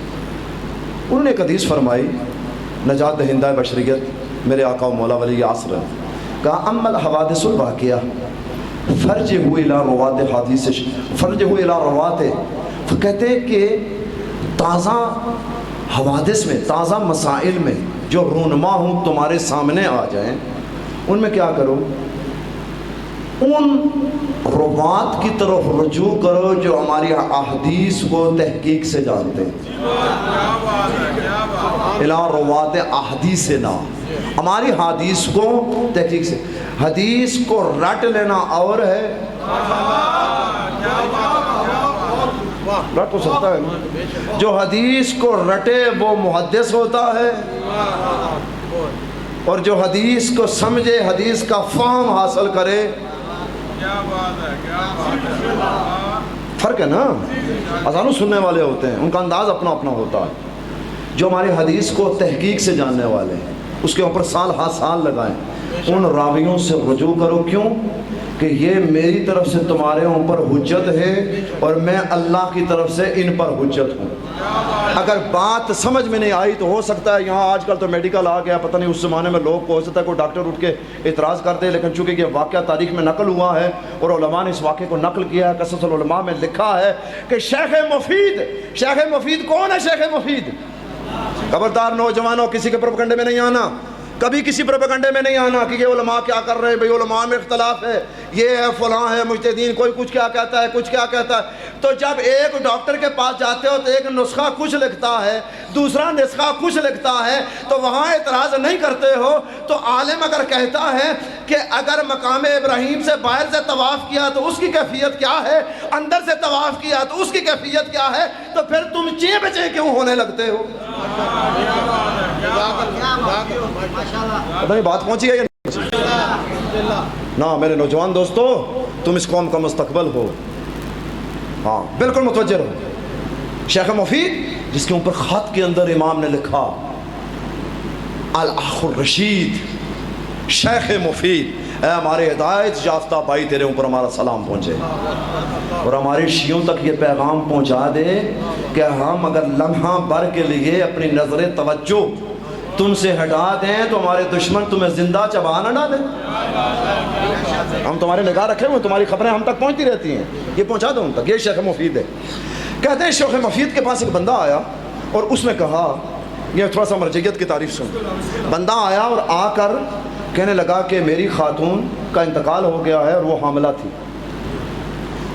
انہوں نے ایک حدیث فرمائی، نجات دہندہ بشریت میرے آقا و مولا ولی عصر، کہا اما الحوادث الواقعہ فرجہ الی روات حدیث، فرجہ الی روات. کہتے ہیں کہ تازہ حوادث میں، تازہ مسائل میں جو رونما ہوں تمہارے سامنے آ جائیں، ان میں کیا کرو؟ ان روات کی طرف رجوع کرو جو ہماری احادیث کو تحقیق سے جانتے ہیں. الی روات احادیثنا، ہماری حدیث کو تحقیق سے. حدیث کو رٹ لینا اور ہے، رٹ ہو سکتا ہے، جو حدیث کو رٹے وہ محدث ہوتا ہے، اور جو حدیث کو سمجھے، حدیث کا فہم حاصل کرے. فرق ہے نا. اذانوں سننے والے ہوتے ہیں، ان کا انداز اپنا اپنا ہوتا ہے. جو ہماری حدیث کو تحقیق سے جاننے والے ہیں، اس کے اوپر سال ہا سال لگائیں، ان راویوں سے رجوع کرو. کیوں؟ کہ یہ میری طرف سے تمہارے اوپر حجت ہے اور میں اللہ کی طرف سے ان پر حجت ہوں. اگر بات سمجھ میں نہیں آئی تو ہو سکتا ہے یہاں آج کل تو میڈیکل آ گیا، پتہ نہیں اس زمانے میں لوگ کو ہو سکتا ہے کوئی ڈاکٹر اٹھ کے اعتراض کر دے، لیکن چونکہ یہ واقعہ تاریخ میں نقل ہوا ہے اور علماء نے اس واقعے کو نقل کیا ہے. قصص العلماء میں لکھا ہے کہ شیخ مفید کون ہے؟ شیخ مفید. خبردار نوجوانوں، کسی کے پروپیگنڈے میں نہیں آنا، کبھی کسی پروپیگنڈے میں نہیں آنا کہ یہ علماء کیا کر رہے ہیں. بھئی علماء میں اختلاف ہے، یہ ہے فلاں ہے مجتہدین، کوئی کچھ کیا کہتا ہے، کچھ کیا کہتا ہے. تو جب ایک ڈاکٹر کے پاس جاتے ہو تو ایک نسخہ کچھ لکھتا ہے، دوسرا نسخہ کچھ لکھتا ہے، تو وہاں اعتراض نہیں کرتے ہو. تو عالم اگر کہتا ہے کہ اگر مقام ابراہیم سے باہر سے طواف کیا تو اس کی کیفیت کیا ہے، اندر سے طواف کیا تو اس کی کیفیت کیا ہے، تو پھر تم چیں بچیں کیوں ہونے لگتے ہو؟ پتہ نہیں بات پہنچی ہے یا نہیں؟ نا میرے نوجوان دوستو، تم اس قوم کا مستقبل ہو. ہاں بالکل متوجہ رہو. شیخ مفید جس کے اوپر خط کے اندر امام نے لکھا الاخ الرشید، شیخ مفید، اے ہمارے ہدایت یافتہ بھائی، تیرے اوپر ہمارا سلام پہنچے اور ہمارے شیعوں تک یہ پیغام پہنچا دے کہ ہم اگر لمحہ بھر کے لیے اپنی نظر توجہ تم سے ہٹا دیں تو ہمارے دشمن تمہیں زندہ چبا نہ ڈالیں. ہم تمہارے نگاہ رکھے ہوئے، تمہاری خبریں ہم تک پہنچتی رہتی ہیں، یہ پہنچا دو ان تک. یہ شیخ مفید ہے. کہتے ہیں شیخ مفید کے پاس ایک بندہ آیا اور اس نے کہا، یہ تھوڑا سا مرجعیت کی تعریف سن. بندہ آیا اور آ کر کہنے لگا کہ میری خاتون کا انتقال ہو گیا ہے اور وہ حاملہ تھی،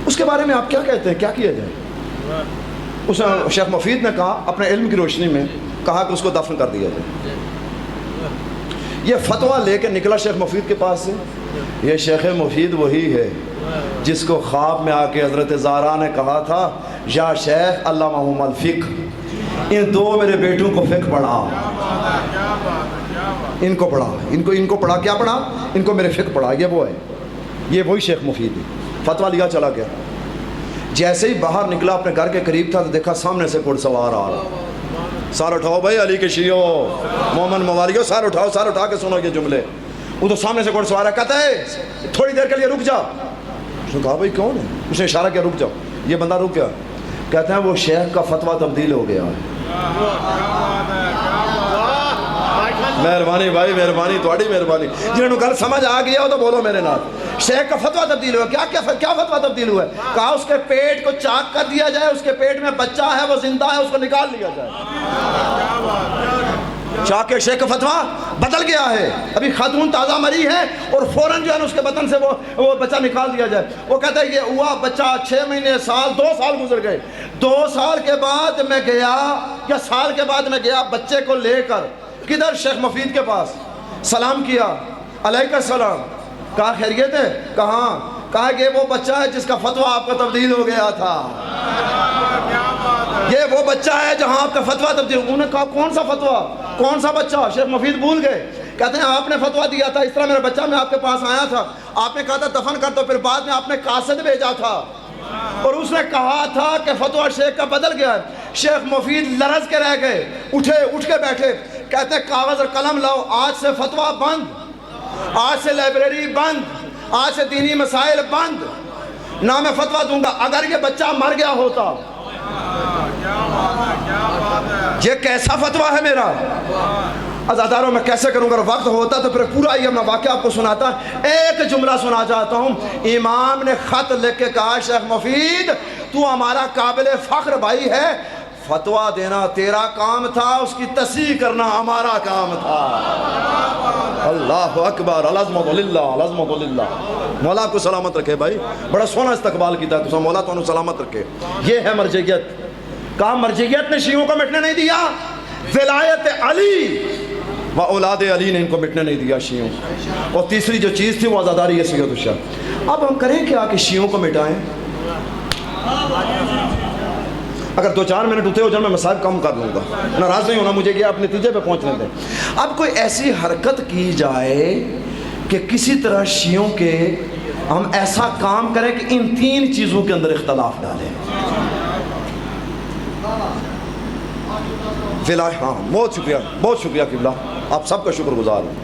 اس کے بارے میں آپ کیا کہتے ہیں، کیا کیا جائے؟ اس نے شیخ مفید نے کہا، اپنے علم کی روشنی میں کہا کہ اس کو دفن کر دیا جائے. یہ فتویٰ لے کے نکلا شیخ مفید کے پاس سے. یہ شیخ مفید وہی ہے جس کو خواب میں آ کے حضرت زہرا نے کہا تھا، یا شیخ علمہم الفقہ، ان دو میرے بیٹوں کو فقہ پڑھا، ان کو پڑھا، ان کو پڑھا. کیا پڑھا؟ ان کو میرے فقہ پڑھا. یہ وہ ہے، یہ وہی شیخ مفید ہے. فتویٰ لیا چلا گیا. جیسے ہی باہر نکلا اپنے گھر کے قریب تھا تو دیکھا سامنے سے گھڑ سوار آ رہا. سار اٹھاؤ بھائی، علی کے شیعو، مومن موالیو، سار اٹھاؤ، سار اٹھا کے سنو یہ جملے. وہ تو سامنے سے گھڑ سوار ہے، کہتا ہے تھوڑی دیر کے لیے رک جا. اس نے کہا بھائی کون ہے؟ اس نے اشارہ کیا رک جاؤ. یہ بندہ رک گیا. کہتے ہیں وہ شیخ کا فتویٰ تبدیل ہو گیا ہے. مہربانی بھائی مہربانی تھوڑی مہربانی جنہوں گل سمجھ آ گیا ہو تو بولو میرے نال شیخ کا فتویٰ تبدیل ہوا کیا فتویٰ تبدیل ہوا ہے کہا اس کے پیٹ کو چاک کر دیا جائے اس کے پیٹ میں بچہ ہے وہ زندہ ہے اس کو نکال لیا جائے چاک کے شیخ کا فتویٰ بدل گیا ہے ابھی خاتون تازہ مری ہے اور فوراً جو ہے اس کے بدن سے وہ بچہ نکال دیا جائے وہ کہتا ہے یہ ہوا بچہ 6 مہینے سال 2 سال گزر گئے 2 سال کے بعد میں گیا یا سال کے بعد میں گیا بچے کو لے کر کدھر شیخ مفید کے پاس سلام کیا علیکہ السلام کہا خیریت ہے کہا کہ وہ بچہ ہے جس کا فتویٰ آپ کا تبدیل ہو گیا تھا یہ وہ بچہ ہے جہاں آپ کا فتویٰ تبدیل انہوں نے کہا کون سا فتویٰ کون سا بچہ شیخ مفید بھول گئے کہتے ہیں آپ نے فتویٰ دیا تھا اس طرح میرا بچہ میں آپ کے پاس آیا تھا آپ نے کہا تھا دفن کر دو پھر بعد میں آپ نے قاصد بھیجا تھا اور اس نے کہا تھا کہ فتویٰ شیخ کا بدل گیا ہے شیخ مفید لرز کے رہ گئے اٹھ کے بیٹھے کہتے ہیں کاغذ اور قلم لاؤ آج سے فتویٰ بند آج سے لائبریری بند آج سے دینی مسائل بند نہ میں فتویٰ دوں گا اگر یہ بچہ مر گیا ہوتا یہ کیسا فتویٰ ہے میرا عزاداروں میں کیسے کروں گا وقت ہوتا تو پھر پورا یہ میں واقعہ آپ کو سناتا ایک جملہ سنا چاہتا ہوں امام نے خط لکھ کے کہا شیخ مفید تو ہمارا قابل فخر بھائی ہے فتویٰ دینا تیرا کام تھا اس کی تصحیح کرنا ہمارا کام تھا اللہ اکبر العظمت للہ العظمت للہ مولا کو سلامت رکھے بھائی بڑا سونا استقبال کیتا ہے مولا تو انہوں سلامت رکھے یہ ہے مرجعیت کہا مرجعیت نے شیعوں کو مٹنے نہیں دیا ولایت علی و اولاد علی نے ان کو مٹنے نہیں دیا شیعوں اور تیسری جو چیز تھی وہ عزاداری سید الشاہ اب ہم کریں کیا کہ شیعوں کو مٹائیں اگر 2-4 منٹ ہوتے ہو جب میں مسائل کم کر لوں گا ناراض نہیں ہونا مجھے کہ آپ نتیجے پہ پہنچنے دیں اب کوئی ایسی حرکت کی جائے کہ کسی طرح شیعوں کے ہم ایسا کام کریں کہ ان 3 چیزوں کے اندر اختلاف ڈالیں ہاں بہت شکریہ قبلہ آپ سب کا شکر گزار ہوں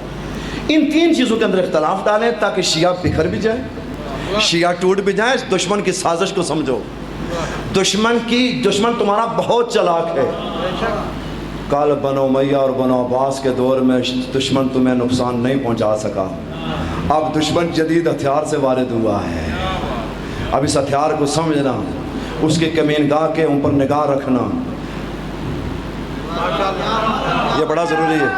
ان 3 چیزوں کے اندر اختلاف ڈالیں تاکہ شیعہ بکھر بھی جائے شیعہ ٹوٹ بھی جائیں دشمن کی سازش کو سمجھو دشمن تمہارا بہت چلاک ہے کل بنو امیہ اور بنو عباس کے دور میں دشمن تمہیں نقصان نہیں پہنچا سکا اب دشمن جدید ہتھیار سے وارد ہوا ہے اب اس ہتھیار کو سمجھنا اس کے کمینگاہ کے اوپر نگاہ رکھنا یہ بڑا ضروری ہے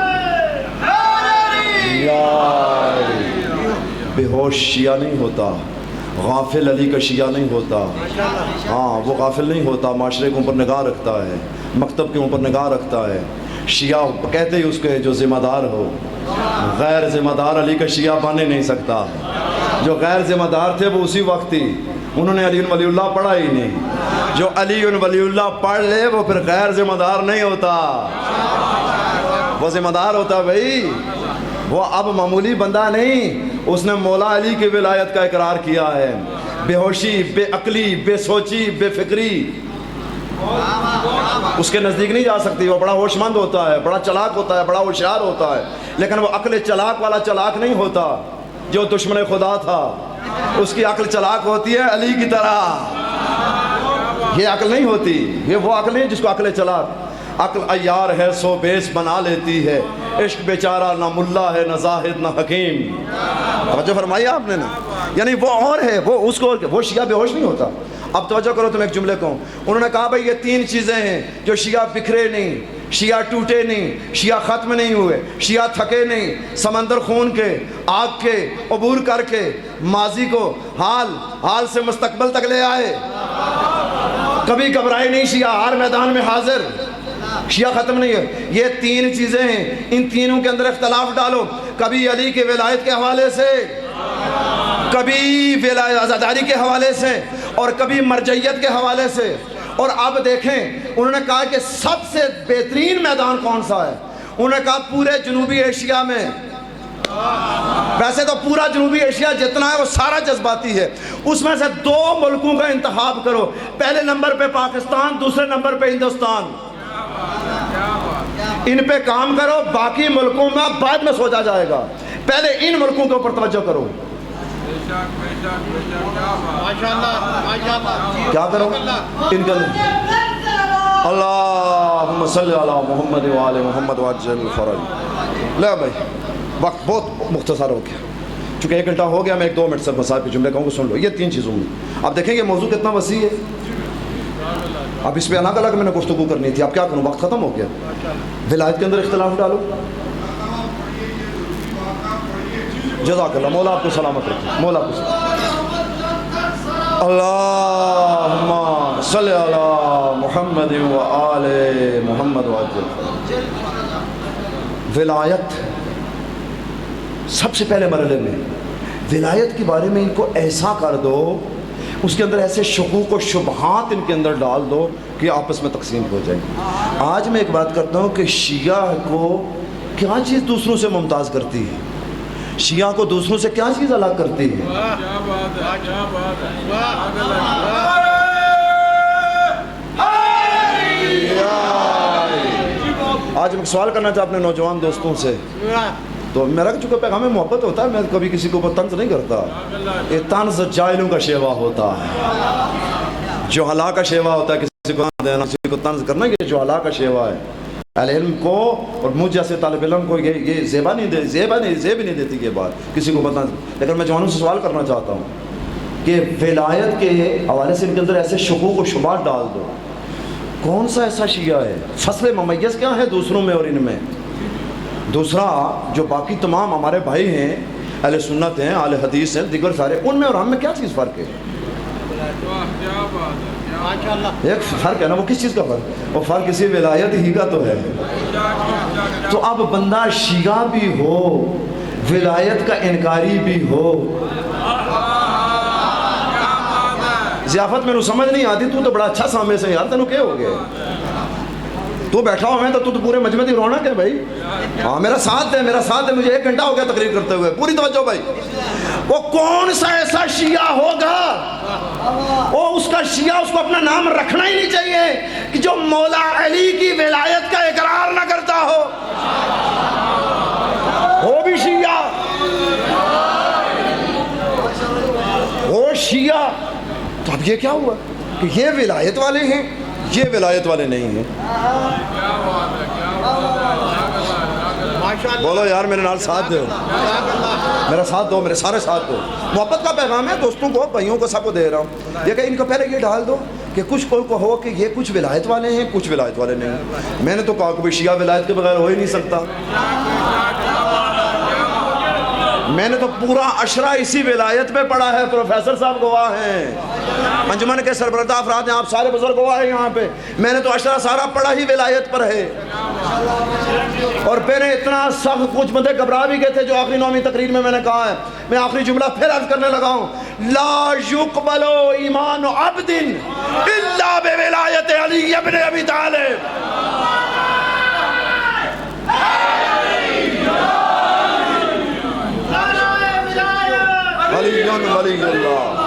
بے ہوش شیعہ نہیں ہوتا غافل علی کا شیعہ نہیں ہوتا ہاں وہ غافل نہیں ہوتا معاشرے کے اوپر نگاہ رکھتا ہے مکتب کے اوپر نگاہ رکھتا ہے شیعہ کہتے ہی اس کے جو ذمہ دار ہو غیر ذمہ دار علی کا شیعہ بن ہی نہیں سکتا جو غیر ذمہ دار تھے وہ اسی وقت ہی انہوں نے علی ولی اللہ پڑھا ہی نہیں جو علی ولی اللہ پڑھ لے وہ پھر غیر ذمہ دار نہیں ہوتا وہ ذمہ دار ہوتا بھائی وہ اب معمولی بندہ نہیں اس نے مولا علی کی ولایت کا اقرار کیا ہے بے ہوشی بے عقلی بے سوچی بے فکری اس کے نزدیک نہیں جا سکتی وہ بڑا ہوش مند ہوتا ہے بڑا چلاک ہوتا ہے بڑا ہوشیار ہوتا ہے لیکن وہ عقل چلاک والا چلاک نہیں ہوتا جو دشمن خدا تھا اس کی عقل چلاک ہوتی ہے علی کی طرح یہ عقل نہیں ہوتی یہ وہ عقل نہیں جس کو عقل چلاک عقل عیار ہے سو بیس بنا لیتی ہے عشق بیچارہ نہ ملا ہے نہ زاہد نہ حکیم توجہ فرمائی آپ نے نا یعنی وہ اور ہے وہ شیعہ بے ہوش نہیں ہوتا اب توجہ کرو تم ایک جملے کو انہوں نے کہا بھائی یہ 3 چیزیں ہیں جو شیعہ بکھرے نہیں شیعہ ٹوٹے نہیں شیعہ ختم نہیں ہوئے شیعہ تھکے نہیں سمندر خون کے آگ کے عبور کر کے ماضی کو حال سے مستقبل تک لے آئے کبھی گھبرائے نہیں شیعہ ہر میدان میں حاضر شیعہ ختم نہیں ہے یہ 3 چیزیں ہیں ان تینوں کے اندر اختلاف ڈالو کبھی علی کے ولایت کے حوالے سے کبھی عزاداری کے حوالے سے اور کبھی مرجعیت کے حوالے سے اور اب دیکھیں انہوں نے کہا کہ سب سے بہترین میدان کون سا ہے انہوں نے کہا پورے جنوبی ایشیا میں ویسے تو پورا جنوبی ایشیا جتنا ہے وہ سارا جذباتی ہے اس میں سے 2 ملکوں کا انتخاب کرو پہلے نمبر پہ پاکستان دوسرے نمبر پہ ہندوستان ان پہ کام کرو باقی ملکوں میں بعد میں سوچا جائے گا پہلے ان ملکوں کے اوپر توجہ کرو کیا کرو ان کے اللہم صلی علی محمد وآل محمد وعجل فرج لے بھائی وقت بہت مختصر ہو گیا، چونکہ 1 گھنٹہ ہو گیا، میں 2 منٹ صرف مسائل کے جملے کہوں گا، سن لو یہ 3 چیزوں میں. اب دیکھیں یہ موضوع کتنا وسیع ہے، اب اس پہ الگ الگ میں نے گفتگو کرنی تھی، اب کیا کروں، وقت ختم ہو گیا. ولایت کے اندر اختلاف ڈالو. جزاک اللہ، مولا آپ کو سلامت رکھے، مولا آپ کو اللہم صلی علی محمد و آل محمد وعجل. ولایت سب سے پہلے مرحلے میں ولایت کے بارے میں ان کو ایسا کر دو، اس کے اندر ایسے شکوک و شبہات ان کے اندر ڈال دو کہ آپس میں تقسیم ہو جائیں. آج میں ایک بات کرتا ہوں کہ شیعہ کو کیا چیز دوسروں سے ممتاز کرتی ہے، شیعہ کو دوسروں سے کیا چیز الگ کرتی ہے. آج میں سوال کرنا چاہتا اپنے نوجوان دوستوں سے، تو میرا چونکہ پیغام محبت ہوتا ہے، میں کبھی کسی کو طنز نہیں کرتا. یہ طنز جاہلوں کا شیوا ہوتا ہے، جہلا کا شیوا ہوتا ہے. کسی کو دینا، کسی کو طنز کرنا، یہ جہلا کا شیوا ہے. اہل علم کو اور مجھ جیسے طالب علم کو یہ زیب نہیں دیتی یہ بات کسی کو بتانا. لیکن میں جوانوں سے سوال کرنا چاہتا ہوں کہ ولایت کے حوالے سے ان کے اندر ایسے شکوک و شبہات ڈال دو. کون سا ایسا شیعہ ہے، فصل ممیز کیا ہے دوسروں میں اور ان میں؟ دوسرا جو باقی تمام ہمارے بھائی ہیں، اہل سنت ہیں، اہل حدیث ہیں، دیگر سارے، ان میں اور ہم میں کیا چیز فرق ہے؟ ایک فرق ہے نا، وہ کس چیز کا فرق؟ وہ فرق کسی ولایت ہی کا تو ہے. تو اب بندہ شیعہ بھی ہو، ولایت کا انکاری بھی ہو، ضیافت میں سمجھ نہیں آتی. تو بڑا اچھا سامنے سے یار، تینوں کیا ہو گیا؟ تو بیٹھا ہوا ہے تو پورے مجمع کی رونق ہے بھائی. ہاں میرا ساتھ ہے، میرا ساتھ ہے. مجھے 1 گھنٹہ ہو گیا تقریر کرتے ہوئے، پوری توجہ بھائی. وہ کون سا ایسا شیعہ ہوگا، وہ اس کا شیعہ اس کو اپنا نام رکھنا ہی نہیں چاہیے کہ جو مولا علی کی ولایت کا اقرار نہ کرتا ہو، وہ بھی شیعہ، وہ شیعہ. تو اب یہ کیا ہوا کہ یہ ولایت والے ہیں، یہ ولایت والے نہیں ہیں. بولو یار میرے نال ساتھ دو، میرا ساتھ دو، میرے سارے ساتھ دو. محبت کا پیغام ہے دوستوں کو، بھائیوں کو، سب کو دے رہا ہوں. یہ کہ ان کو پہلے یہ ڈال دو کہ کچھ کوئی کو ہو کہ یہ کچھ ولایت والے ہیں، کچھ ولایت والے نہیں. میں نے تو کہا کہ شیعہ ولایت کے بغیر ہو ہی نہیں سکتا. میں نے تو پورا عشرہ اسی ولایت پہ پڑھا ہے. پروفیسر صاحب گواہ ہیں، انجمن کے سربراہ افراد ہیں، آپ سارے بزرگ گواہ ہیں یہاں پہ. میں نے تو عشرہ سارا پڑھا ہی ولایت پر ہے. اور پہلے اتنا سخت کچھ بندے گھبرا بھی گئے تھے، جو آخری 9ویں تقریر میں نے کہا ہے. میں آخری جملہ پھر عرض کرنے لگا ہوں، لا یقبل ایمان عبد الا بولایت علی ابن ابی طالب. ولی اللہ.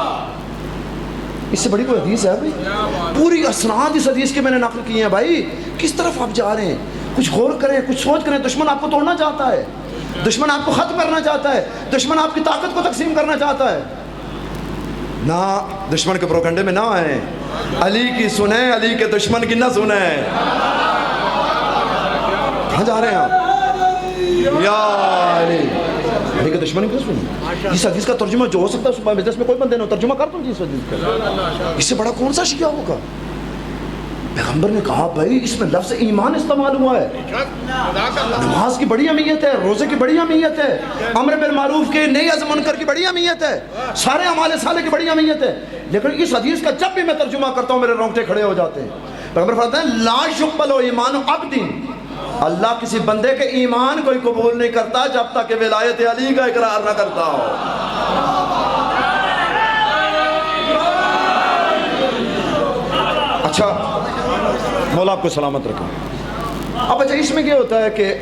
اس سے بڑی کوئی حدیث ہے بھائی؟ پوری اسناد اس حدیث کے میں نے نقل کی ہیں بھائی. کس طرف آپ جا رہے ہیں؟ کچھ غور کریں، کچھ سوچ کریں. دشمن آپ کو توڑنا چاہتا ہے، دشمن آپ کو ختم کرنا چاہتا ہے، دشمن آپ کی طاقت کو تقسیم کرنا چاہتا ہے. نہ دشمن کے پروکنڈے میں نہ آئیں. علی کی سنیں، علی کے دشمن کی نہ سنیں. کہاں جا رہے ہیں آپ؟ یا علی، علی کے دشمن کیوں سنیں؟ اس حدیث کا ترجمہ جو ہو سکتا ہے صبح مجلس میں کوئی بندے نہ ترجمہ کر دوں جی اس حدیث کا. اس سے بڑا کون سا شیعہ ہوگا؟ پیغمبر نے کہا بھائی اس میں لفظ ایمان استعمال ہوا ہے. نماز کی بڑی اہمیت ہے، روزے کی بڑی اہمیت ہے، امر بالمعروف کے نہی عن منکر کی بڑی اہمیت ہے، سارے اعمال صالح کی بڑی اہمیت ہے. لیکن اس حدیث کا جب بھی میں ترجمہ کرتا ہوں میرے رونگٹے کھڑے ہو جاتے ہیں. پیغمبر فرماتے ہیں لا یقبل ایمان عبد، اللہ کسی بندے کے ایمان کو قبول نہیں کرتا جب تک کہ ولایت علی کا اقرار نہ کرتا ہو. اچھا مولا آپ کو سلامت رکھے. اب اچھا اس میں یہ ہوتا ہے کہ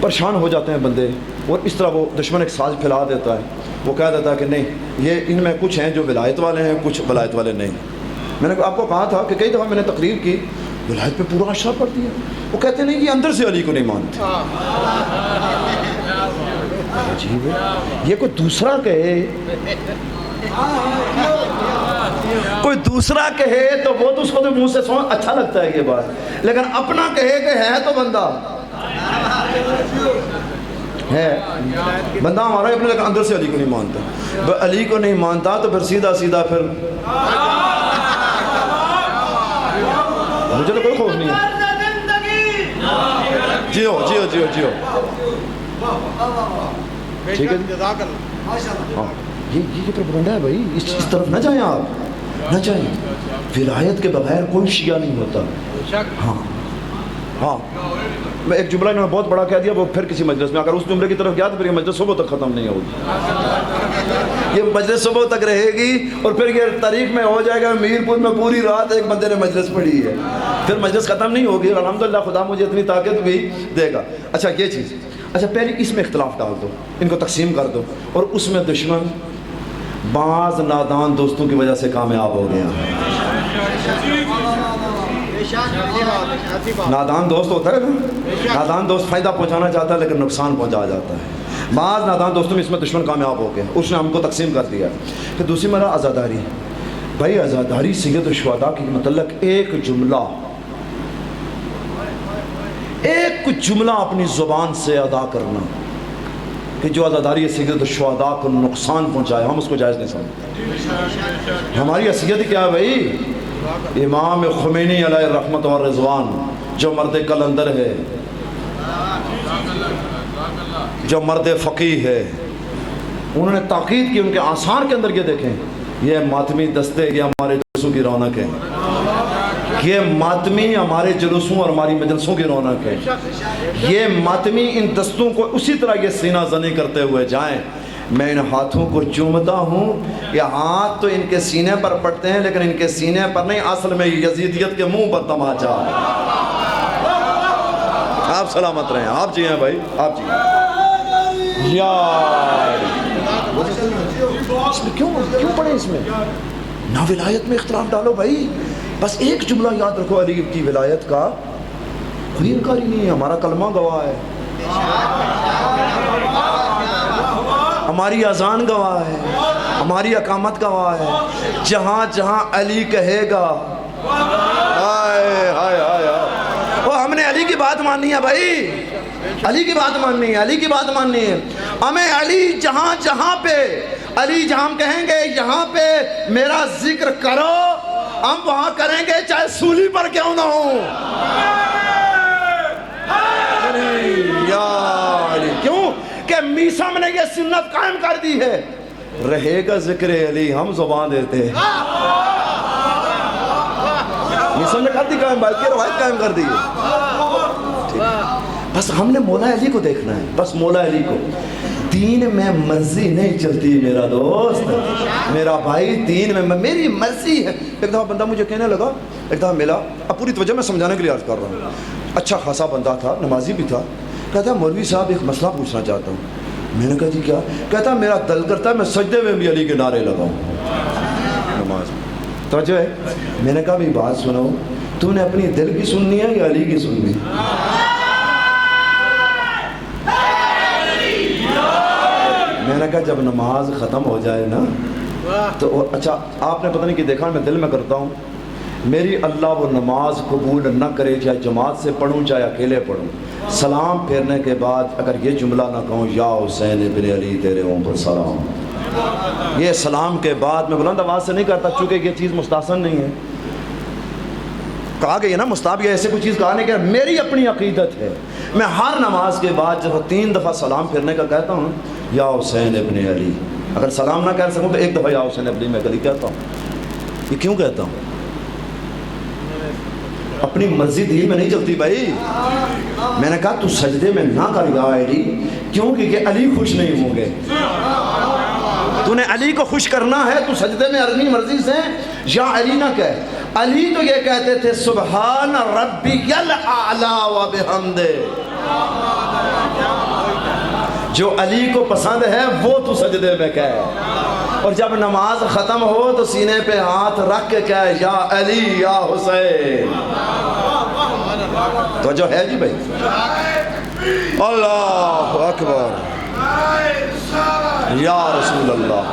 پریشان ہو جاتے ہیں بندے، اور اس طرح وہ دشمن ایک ساز پھیلا دیتا ہے. وہ کہہ دیتا ہے کہ نہیں یہ ان میں کچھ ہیں جو ولایت والے ہیں، کچھ ولایت والے نہیں. میں نے آپ کو کہا تھا کہ کئی دفعہ میں نے تقریر کی، ولایت پہ پورا عشرہ پڑھ دیا. وہ کہتے نہیں یہ اندر سے علی کو نہیں مانتے. عجیب ہے، یہ کوئی دوسرا کہے، کوئی دوسرا کہے تو وہ تو اس کو تو منہ سے اچھا لگتا ہے یہ بات، لیکن اپنا کہے کہ ہے تو بندہ ہے بندہ ہمارا اپنے لیکن اندر سے علی کو نہیں مانتا. علی کو نہیں مانتا تو پھر سیدھا سیدھا پھر مجھے تو کوئی خوف نہیں ہے. جیو جیو جیو جیو ٹھیک ہے جی. ہاں یہ پروپیگنڈا ہے بھائی, اس طرف نہ جائیں آپ, نہ جائیں. ولایت کے بغیر کوئی شیعہ نہیں ہوتا. ہاں ہاں میں ایک جملہ انہوں نے بہت بڑا کہہ دیا, وہ پھر کسی مجلس میں, اگر اس جملے کی طرف گیا تو پھر یہ مجلس صبح تک ختم نہیں ہوگی. یہ مجلس صبح تک رہے گی اور پھر یہ تاریخ میں ہو جائے گا میر پور میں پوری رات ایک بندے نے مجلس پڑھی ہے, پھر مجلس ختم نہیں ہوگی. الحمدللہ خدا مجھے اتنی طاقت بھی دے گا. اچھا یہ چیز, اچھا پہلے اس میں اختلاف ڈال دو, ان کو تقسیم کر دو, اور اس میں دشمن بعض نادان دوستوں کی وجہ سے کامیاب ہو گیا. نادان دوست ہوتا ہے نا, نادان دوست فائدہ پہنچانا چاہتا ہے لیکن نقصان پہنچا جاتا ہے. بعض نادان دوستوں میں اس میں دشمن کامیاب ہو گئے, اس نے ہم کو تقسیم کر دیا. پھر دوسری مرا عزاداری. بھائی عزاداری سید الشہداء کی متعلق ایک جملہ اپنی زبان سے ادا کرنا کہ جو عزاداری سید الشہداء کو نقصان پہنچائے, ہم اس کو جائز نہیں سمجھتے. ہماری حیثیت کیا ہے بھائی؟ امام خمینی علیہ رحمت و رضوان جو مرد قلندر ہے, جو مرد فقیہ ہے, انہوں نے تاکید کی ان کے آثار کے اندر. یہ دیکھیں, یہ ماتمی دستے یہ ہمارے جلوسوں کی رونق ہے, یہ ماتمی ہمارے جلوسوں اور ہماری مجلسوں کی رونق ہے. یہ ماتمی ان دستوں کو اسی طرح یہ سینہ زنی کرتے ہوئے جائیں. میں ان ہاتھوں کو چومتا ہوں, یہ ہاتھ تو ان کے سینے پر پڑتے ہیں لیکن ان کے سینے پر نہیں, اصل میں یزیدیت کے منہ پر تماچا. آپ سلامت رہیں, آپ جی ہیں بھائی, آپ جی یار. اس میں کیوں پڑھیں, اس میں نہ ولایت میں اختلاف ڈالو بھائی. بس ایک جملہ یاد رکھو, علی کی ولایت کا کوئی انکاری نہیں ہے. ہمارا کلمہ گواہ ہے, ہماری اذان گواہ ہے, ہماری اقامت گواہ ہے. جہاں جہاں علی کہے گا, ہائے ہائے ہائے, وہ ہم نے علی کی بات ماننی ہے بھائی, علی کی بات ماننی ہے, علی کی بات ماننی ہے. ہمیں علی جہاں جہاں پہ, علی جہاں ہم کہیں گے یہاں پہ میرا ذکر کرو, ہم وہاں کریں گے چاہے سولی پر کیوں نہ ہو. یا علی, کیوں کہ میثم نے یہ سنت قائم کر دی ہے, رہے گا ذکر علی, ہم زبان دیتے ہیں. میثم نے کر دی قائم, بات کی روایت قائم کر دی ہے. بس ہم نے مولا علی کو دیکھنا ہے, بس مولا علی کو. دین میں مرضی نہیں چلتی میرا دوست, میرا بھائی, دین میں میری مرضی ہے. ایک دفعہ بندہ مجھے کہنے لگا, ایک دفعہ ملا, اب پوری توجہ میں سمجھانے کے لیے عرض کر رہا ہوں. اچھا خاصا بندہ تھا, نمازی بھی تھا. کہتا مولوی صاحب ایک مسئلہ پوچھنا چاہتا ہوں. میں نے کہا جی کیا؟ کہتا میرا دل کرتا ہے میں سجدے میں بھی علی کے نعرے لگاؤں نماز میں. توجہ ہے؟ میں نے کہا بھی بات سنو, تو نے اپنی دل کی سننی ہے یا علی کی سننی؟ میں نے کہا جب نماز ختم ہو جائے نا تو اچھا آپ نے پتہ نہیں کہ دیکھا, میں دل میں کرتا ہوں, میری اللہ وہ نماز قبول نہ کرے, چاہے جماعت سے پڑھوں چاہے اکیلے پڑھوں, سلام پھیرنے کے بعد اگر یہ جملہ نہ کہوں یا حسین ابن علی تیرے ہوں پر سلام, یہ سلام کے بعد میں بلند آواز سے نہیں کرتا چونکہ یہ چیز مستحسن نہیں ہے. کہا گیا نا مستحب, یہ ایسے کوئی چیز کہا نہیں کہ میری اپنی عقیدت ہے. میں ہر نماز کے بعد جب 3 دفعہ سلام پھیرنے کا کہتا ہوں یا حسین ابن علی, اگر سلام نہ کہہ سکوں تو 1 دفعہ یا حسین ابن میں علی کہتا ہوں. یہ کیوں کہتا ہوں؟ اپنی مرضی دل میں نہیں چلتی بھائی. میں نے کہا تو سجدے میں نہ کر یا علی, کیونکہ کہ علی خوش نہیں ہوں گے. تو نے علی کو خوش کرنا ہے تو سجدے میں اپنی مرضی سے یا علی نہ کہے. علی تو یہ کہتے تھے سبحان ربی الاعلی و بحمدہ, جو علی کو پسند ہے وہ تو سجدے میں کہے, اور جب نماز ختم ہو تو سینے پہ ہاتھ رکھ کے کہے یا علی یا حسین. تو جو ہے جی بھائی, اللہ اکبر, یا رسول اللہ,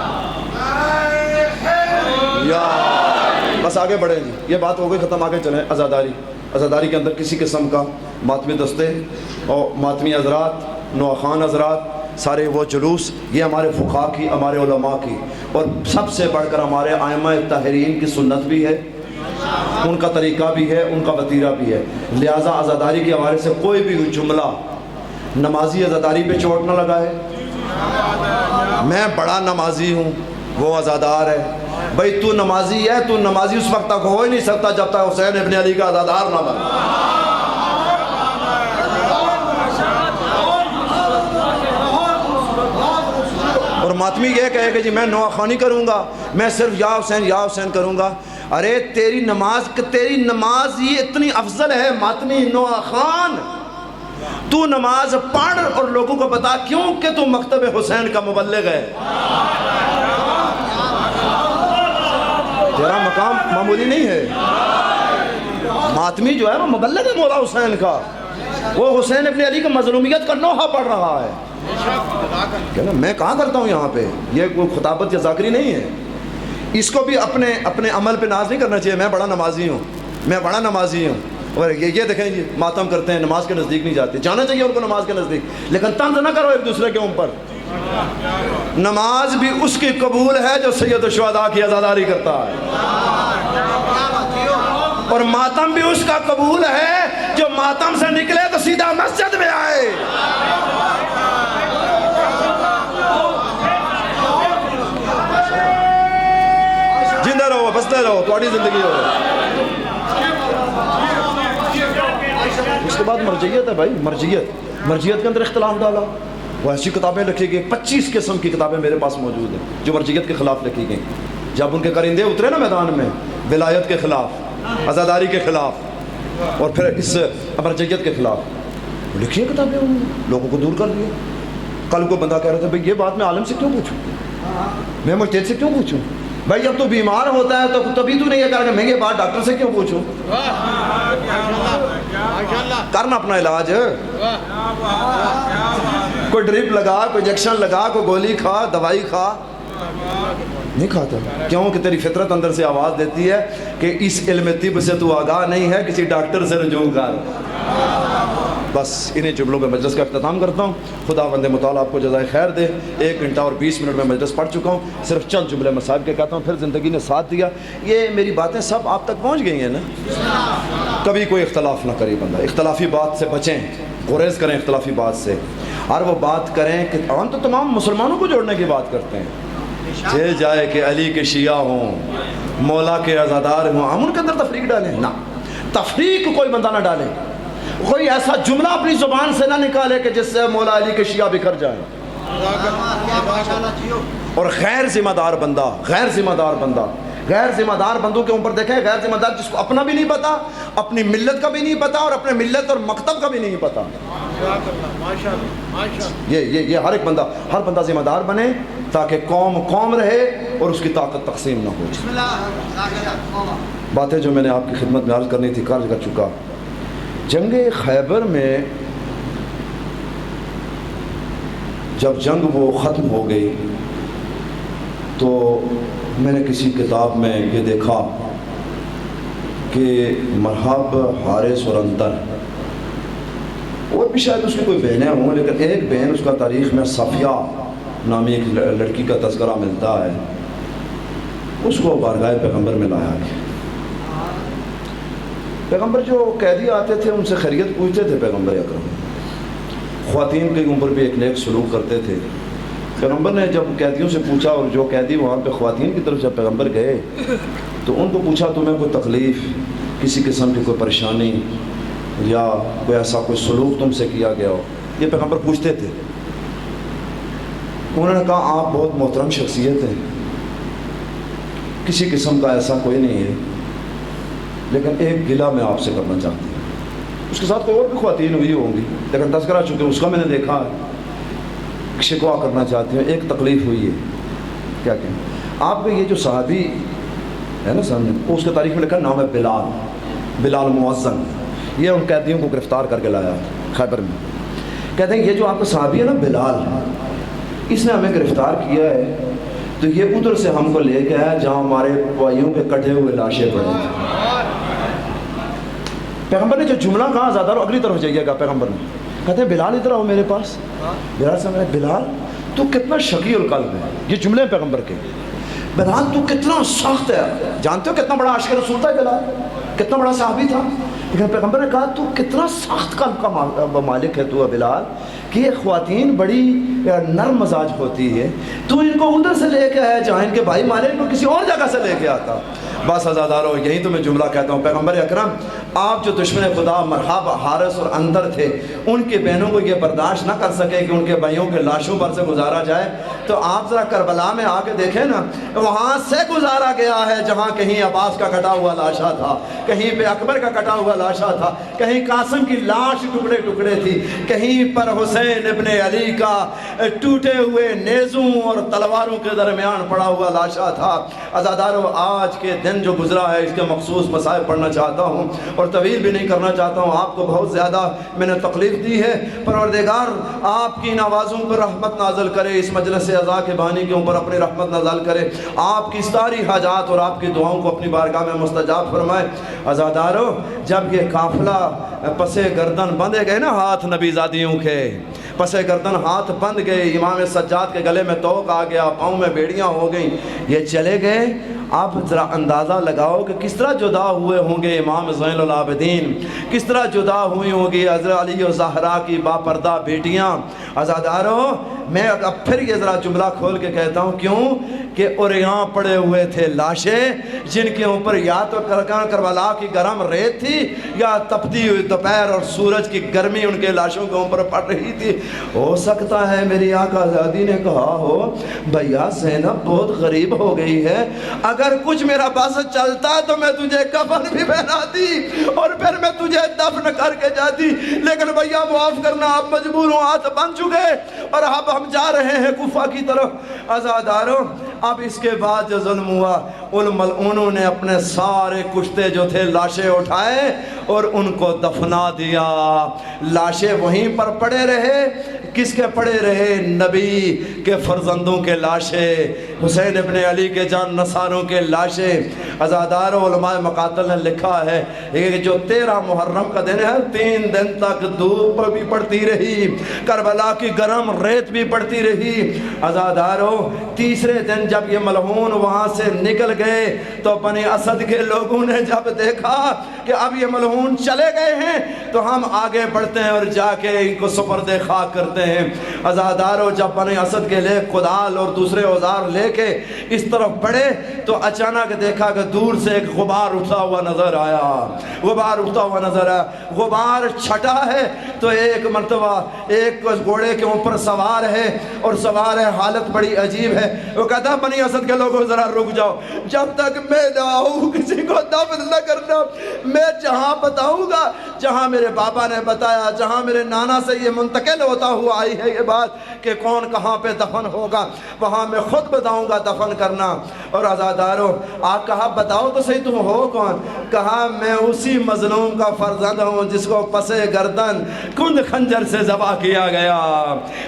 یا بس آگے بڑھیں جی, یہ بات ہو گئی ختم, آگے چلیں. عزاداری عزاداری کے اندر کسی قسم کا ماتمی دستے اور ماتمی حضرات، نواخوان حضرات، سارے وہ جلوس، یہ ہمارے فقہا کی، ہمارے علماء کی، اور سب سے بڑھ کر ہمارے ائمہ طاہرین کی سنت بھی ہے، ان کا طریقہ بھی ہے، ان کا وتیرہ بھی ہے۔ لہٰذا عزاداری کے حوالے سے کوئی بھی جملہ نمازی عزاداری پہ چوٹ نہ لگائے، میں بڑا نمازی ہوں، وہ عزادار ہے۔ بھئی تو نمازی ہے، تو نمازی اس وقت تک ہو ہی نہیں سکتا جب تک حسین ابن علی کا عزادار نہ بنے۔ اور ماتمی یہ کہے کہ جی میں نواخوانی کروں گا، میں صرف یا حسین کروں گا۔ ارے تیری نماز یہ اتنی افضل ہے ماتمی نواخوان، تو نماز پڑھ اور لوگوں کو بتا، کیوں کہ تو مکتب حسین کا مبلغ ہے۔ تیرا مقام معمولی نہیں ہے، ماتمی جو ہے وہ مبلغ ہے مولا حسین کا، وہ حسین ابن علی کی مظلومیت کا نوحہ پڑھ رہا ہے۔ کہنا میں کہاں کرتا ہوں یہاں پہ، یہ کوئی خطابت یا ذاکری نہیں ہے۔ اس کو بھی اپنے عمل پہ ناز نہیں کرنا چاہیے، میں بڑا نمازی ہوں، اور یہ دیکھیں جی ماتم کرتے ہیں، نماز کے نزدیک نہیں جاتے، جانا چاہیے ان کو نماز کے نزدیک، لیکن طنز نہ کرو ایک دوسرے کے اوپر۔ نماز بھی اس کی قبول ہے جو سید الشہداء کی عزاداری کرتا ہے، اور ماتم بھی اس کا قبول ہے جو ماتم سے نکلے تو سیدھا مسجد میں آئے۔ جندہ رہو، بستے رہو، تمہاری زندگی ہو۔ اس کے بعد مرجعیت ہے بھائی، مرجعیت کے اندر اختلاف ڈالا، وہ ایسی کتابیں لکھی گئی، 25 قسم کی کتابیں میرے پاس موجود ہیں جو مرجعیت کے خلاف لکھی گئیں۔ جب ان کے کرندے اترے نا میدان میں، ولایت کے خلاف، عزاداری کے خلاف، اور پھر اس مرجعیت کے خلاف لکھی ہیں کتابیں، انہوں نے لوگوں کو دور کر دیا۔ کل کو بندہ کہہ رہا تھا بھئی یہ بات میں عالم سے کیوں پوچھوں، میں مجتہد سے کیوں پوچھوں؟ بھائی جب تو بیمار ہوتا ہے تو تبھی تو نہیں یہ کہا کہ میں یہ بات ڈاکٹر سے کیوں پوچھوں؟ کرنا اپنا علاج، کوئی ڈرپ لگا، کوئی انجیکشن لگا، کوئی گولی کھا، دوائی کھا، نہیں کھاتا، کیوں کہ تیری فطرت اندر سے آواز دیتی ہے کہ اس علم طب سے تو آگاہ نہیں ہے، کسی ڈاکٹر سے رجوع کر۔ بس انہیں جملوں میں مجلس کا اختتام کرتا ہوں۔ خدا بند متعال آپ کو جزائے خیر دے۔ 1 گھنٹہ اور 20 منٹ میں مجلس پڑھ چکا ہوں، صرف چند جملے مصائب کے کہتا ہوں، پھر زندگی نے ساتھ دیا۔ یہ میری باتیں سب آپ تک پہنچ گئی ہیں نا؟ کبھی کوئی اختلاف نہ کرے بندہ، اختلافی بات سے بچیں، گریز کریں اختلافی بات سے، اور وہ بات کریں کہ ہم تو تمام مسلمانوں کو جوڑنے کی بات کرتے ہیں، چہ جائے کہ علی کے شیعہ ہوں، مولا کے عزادار ہوں، ہم ان کے اندر تفریق ڈالیں نہ، تفریق کوئی بندہ نہ ڈالے، کوئی ایسا جملہ اپنی زبان سے نہ نکالے کہ جس سے مولا علی کے شیعہ بکھر جائیں۔ اور غیر ذمہ دار بندوں کے اوپر دیکھیں، غیر ذمہ دار جس کو اپنا بھی نہیں پتا، اپنی ملت کا بھی نہیں پتا، اور اپنے ملت اور مکتب کا بھی نہیں پتا، یہ ہر بندہ ذمہ دار بنے تاکہ قوم رہے اور اس کی طاقت تقسیم نہ ہو۔ باتیں جو میں نے آپ کی خدمت میں عرض کرنی تھی کر چکا۔ جنگ خیبر میں جب جنگ وہ ختم ہو گئی تو میں نے کسی کتاب میں یہ دیکھا کہ مرحب، حارث اور انتر، اور بھی شاید اس کی کوئی بہنیں ہوں، لیکن ایک بہن، اس کا تاریخ میں صفیہ نامی ایک لڑکی کا تذکرہ ملتا ہے، اس کو بارگاہ پیغمبر میں لایا گیا۔ پیغمبر جو قیدی آتے تھے ان سے خیریت پوچھتے تھے پیغمبر اکرم، خواتین کے اوپر بھی ایک نیک سلوک کرتے تھے۔ پیغمبر نے جب قیدیوں سے پوچھا، اور جو قیدی وہاں پہ خواتین کی طرف جب پیغمبر گئے تو ان کو پوچھا تمہیں کوئی تکلیف، کسی قسم کی کوئی پریشانی یا کوئی ایسا کوئی سلوک تم سے کیا گیا ہو، یہ پیغمبر پوچھتے تھے۔ انہوں نے کہا آپ بہت محترم شخصیت ہیں، کسی قسم کا ایسا کوئی نہیں ہے، لیکن ایک گلہ میں آپ سے کرنا چاہتی ہوں۔ اس کے ساتھ کوئی اور بھی خواتین ہوئی ہوں گی، لیکن تذکرہ چونکہ اس کا میں نے دیکھا ہے، شکوہ کرنا چاہتی ہوں، ایک تکلیف ہوئی ہے۔ کیا کہیں آپ کے یہ جو صحابی ہے نا سامنے، اس کے تاریخ میں لکھا نام ہے بلال مؤذن، یہ ان قیدیوں کو گرفتار کر کے لایا خیبر میں۔ کہتے ہیں یہ جو آپ کا صحابی ہے نا بلال، اس نے ہمیں گرفتار کیا ہے تو یہ ادھر سے ہم کو لے کے آیا جہاں ہمارے بھائیوں کے کٹے ہوئے لاشیں پڑے تھے۔ پیغمبر نے جو جملہ کہا آزادارو اگلی طرف جائیے گا، پیغمبر نے کہتے ہیں بلال ادھر آؤ میرے پاس. بلال سے میں بلال تو کتنا شقی القلب ہے. یہ جملے ہیں پیغمبر کے. بلال تو کتنا سخت ہے. جانتے ہو کتنا بڑا عاشق رسول تھا بلال، کتنا بڑا صحابی تھا. لیکن پیغمبر نے کہا تو کتنا سخت قلب کا مالک ہے تو بلال، کہ یہ خواتین بڑی نرم مزاج ہوتی ہے، تو ان کو ادھر سے لے کے آیا جہاں ان کے بھائی مارے، ان کو کسی اور جگہ سے لے کے آتا. بس آزادارو یہی تو میں جملہ کہتا ہوں. پیغمبر اکرم آپ جو دشمن خدا مرحاب حارث اور اندر تھے، ان کے بہنوں کو یہ برداشت نہ کر سکے کہ ان کے بھائیوں کے لاشوں پر سے گزارا جائے، تو آپ ذرا کربلا میں آ کے دیکھیں نا، وہاں سے گزارا گیا ہے جہاں کہیں عباس کا کٹا ہوا لاشا تھا، کہیں پہ اکبر کا کٹا ہوا لاشا تھا، کہیں قاسم کی لاش ٹکڑے ٹکڑے تھی، کہیں پر حسین ابن علی کا ٹوٹے ہوئے نیزوں اور تلواروں کے درمیان پڑا ہوا لاشا تھا. عزادارو آج کے دن جو گزرا ہے اس کے مخصوص مسائل پڑھنا چاہتا ہوں اور طویل بھی نہیں کرنا چاہتا ہوں. آپ کو بہت زیادہ میں نے تکلیف دی ہے. پروردگار آپ کی آوازوں پر رحمت نازل کرے، اس مجلس عزا کے بانی کے اوپر اپنی رحمت نازل کرے، آپ کی ساری حاجات اور آپ کی دعاؤں کو اپنی بارگاہ میں مستجاب فرمائے. عزادارو جب یہ قافلہ پسے گردن بندھے گئے نا ہاتھ نبی زادیوں کے، پسے گردن ہاتھ بند گئے، امام سجاد کے گلے میں توق آ گیا، پاؤں میں بیڑیاں ہو گئیں، یہ چلے گئے. آپ ذرا اندازہ لگاؤ کہ کس طرح جدا ہوئے ہوں گے امام زین العابدین، کس طرح جدا ہوئی ہوں گی حضرت علی و زہرا کی باپردہ بیٹیاں. عزادارو میں اب پھر یہ ذرا جملہ کھول کے کہتا ہوں، کیوں کہ اوریاں پڑے ہوئے تھے لاشیں جن کے اوپر یا تو کربلا کی گرم ریت تھی یا تپتی ہوئی دوپہر اور سورج کی گرمی ان کے لاشوں کے اوپر پڑ رہی تھی. ہو سکتا ہے میری آقا آزادی نے کہا ہو بھیا زینب بہت غریب ہو گئی ہے، اگر کچھ میرا بس چلتا تو میں تجھے کفن بھی پہناتی اور پھر میں تجھے دفن کر کے جاتی، لیکن بھیا معاف کرنا اب مجبور ہوں، ہاتھ بن چکے اور اب ہم جا رہے ہیں کوفہ کی طرف. عزادارو اب اس کے بعد جو ظلم ہوا، ان ملعونوں نے اپنے سارے کشتے جو تھے لاشیں اٹھائے اور ان کو دفنا دیا. لاشیں وہیں پر پڑے رہے. کس کے پڑے رہے؟ نبی کے فرزندوں کے لاشیں، حسین ابن علی کے جان نثاروں کے لاشیں. عزادار علماء مقاتل نے لکھا ہے کہ جو 13 محرم کا دن ہے 3 دن تک دھوپ بھی پڑتی رہی، کربلا کی گرم ریت بھی پڑتی رہی. عزادارو تیسرے دن جب یہ ملعون وہاں سے نکل گئے تو بنی اسد کے لوگوں نے جب دیکھا کہ اب یہ ملعون چلے گئے ہیں تو ہم آگے بڑھتے ہیں اور جا کے ان کو سپرد خاک کرتے ہیں. عزادارو جب بنی اسد کے لئے کدال اور دوسرے اوزار لے کے اس طرف بڑھے تو اچانک دیکھا کہ دور سے ایک غبار اٹھا ہوا نظر آیا. غبار اٹھا ہوا نظر آیا. غبار چھٹا ہے تو ایک مرتبہ ایک گھوڑے کے اوپر سوار ہے اور سوار ہے، حالت بڑی عجیب ہے. وہ کہتا بنی اسد کے لوگوں ذرا رک جاؤ، جب تک میں نہ آؤں کسی کو دفن نہ کرنا. میں جہاں بتاؤں گا، جہاں میرے بابا نے بتایا، جہاں میرے نانا سے یہ منتقل ہوتا ہوا آئی ہے یہ بات کہ کون کہاں پہ دفن ہوگا، وہاں میں خود بتاؤں گا دفن کرنا. اور عزادارو آپ کہا بتاؤ تو صحیح تم ہو کون؟ کہا میں اسی مظلوم کا فرزند ہوں جس کو پسے گردن کند خنجر سے ذبح کیا گیا.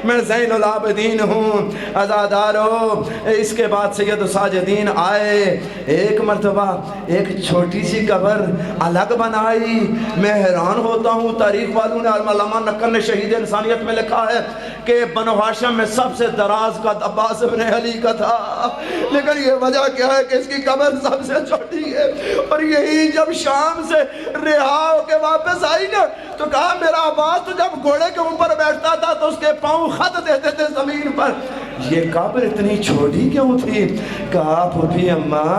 میں زین العابدین ہوں. عزادارو اس کے بعد سید ساجدین آئے، ایک مرتبہ ایک چھوٹی سی قبر الگ بنائی. میں حیران ہوتا ہوں، تاریخ والوں نے علامہ نقل نے شہید انسانیت میں لکھا ہے کہ بنو ہاشم میں سب سے دراز کا عباس ابن علی کا تھا، لیکن یہ وجہ کیا ہے کہ اس کی قبر سب سے چھوٹی ہے. اور یہی جب شام سے رہا ہو کے واپس آئی نا تو کہا میرا عباس تو جب گھوڑے کے اوپر بیٹھتا تھا تو اس کے پاؤں خط دیتے تھے زمین پر، یہ قبر اتنی چھوٹی کیوں تھی؟ کہا پھوپھی اماں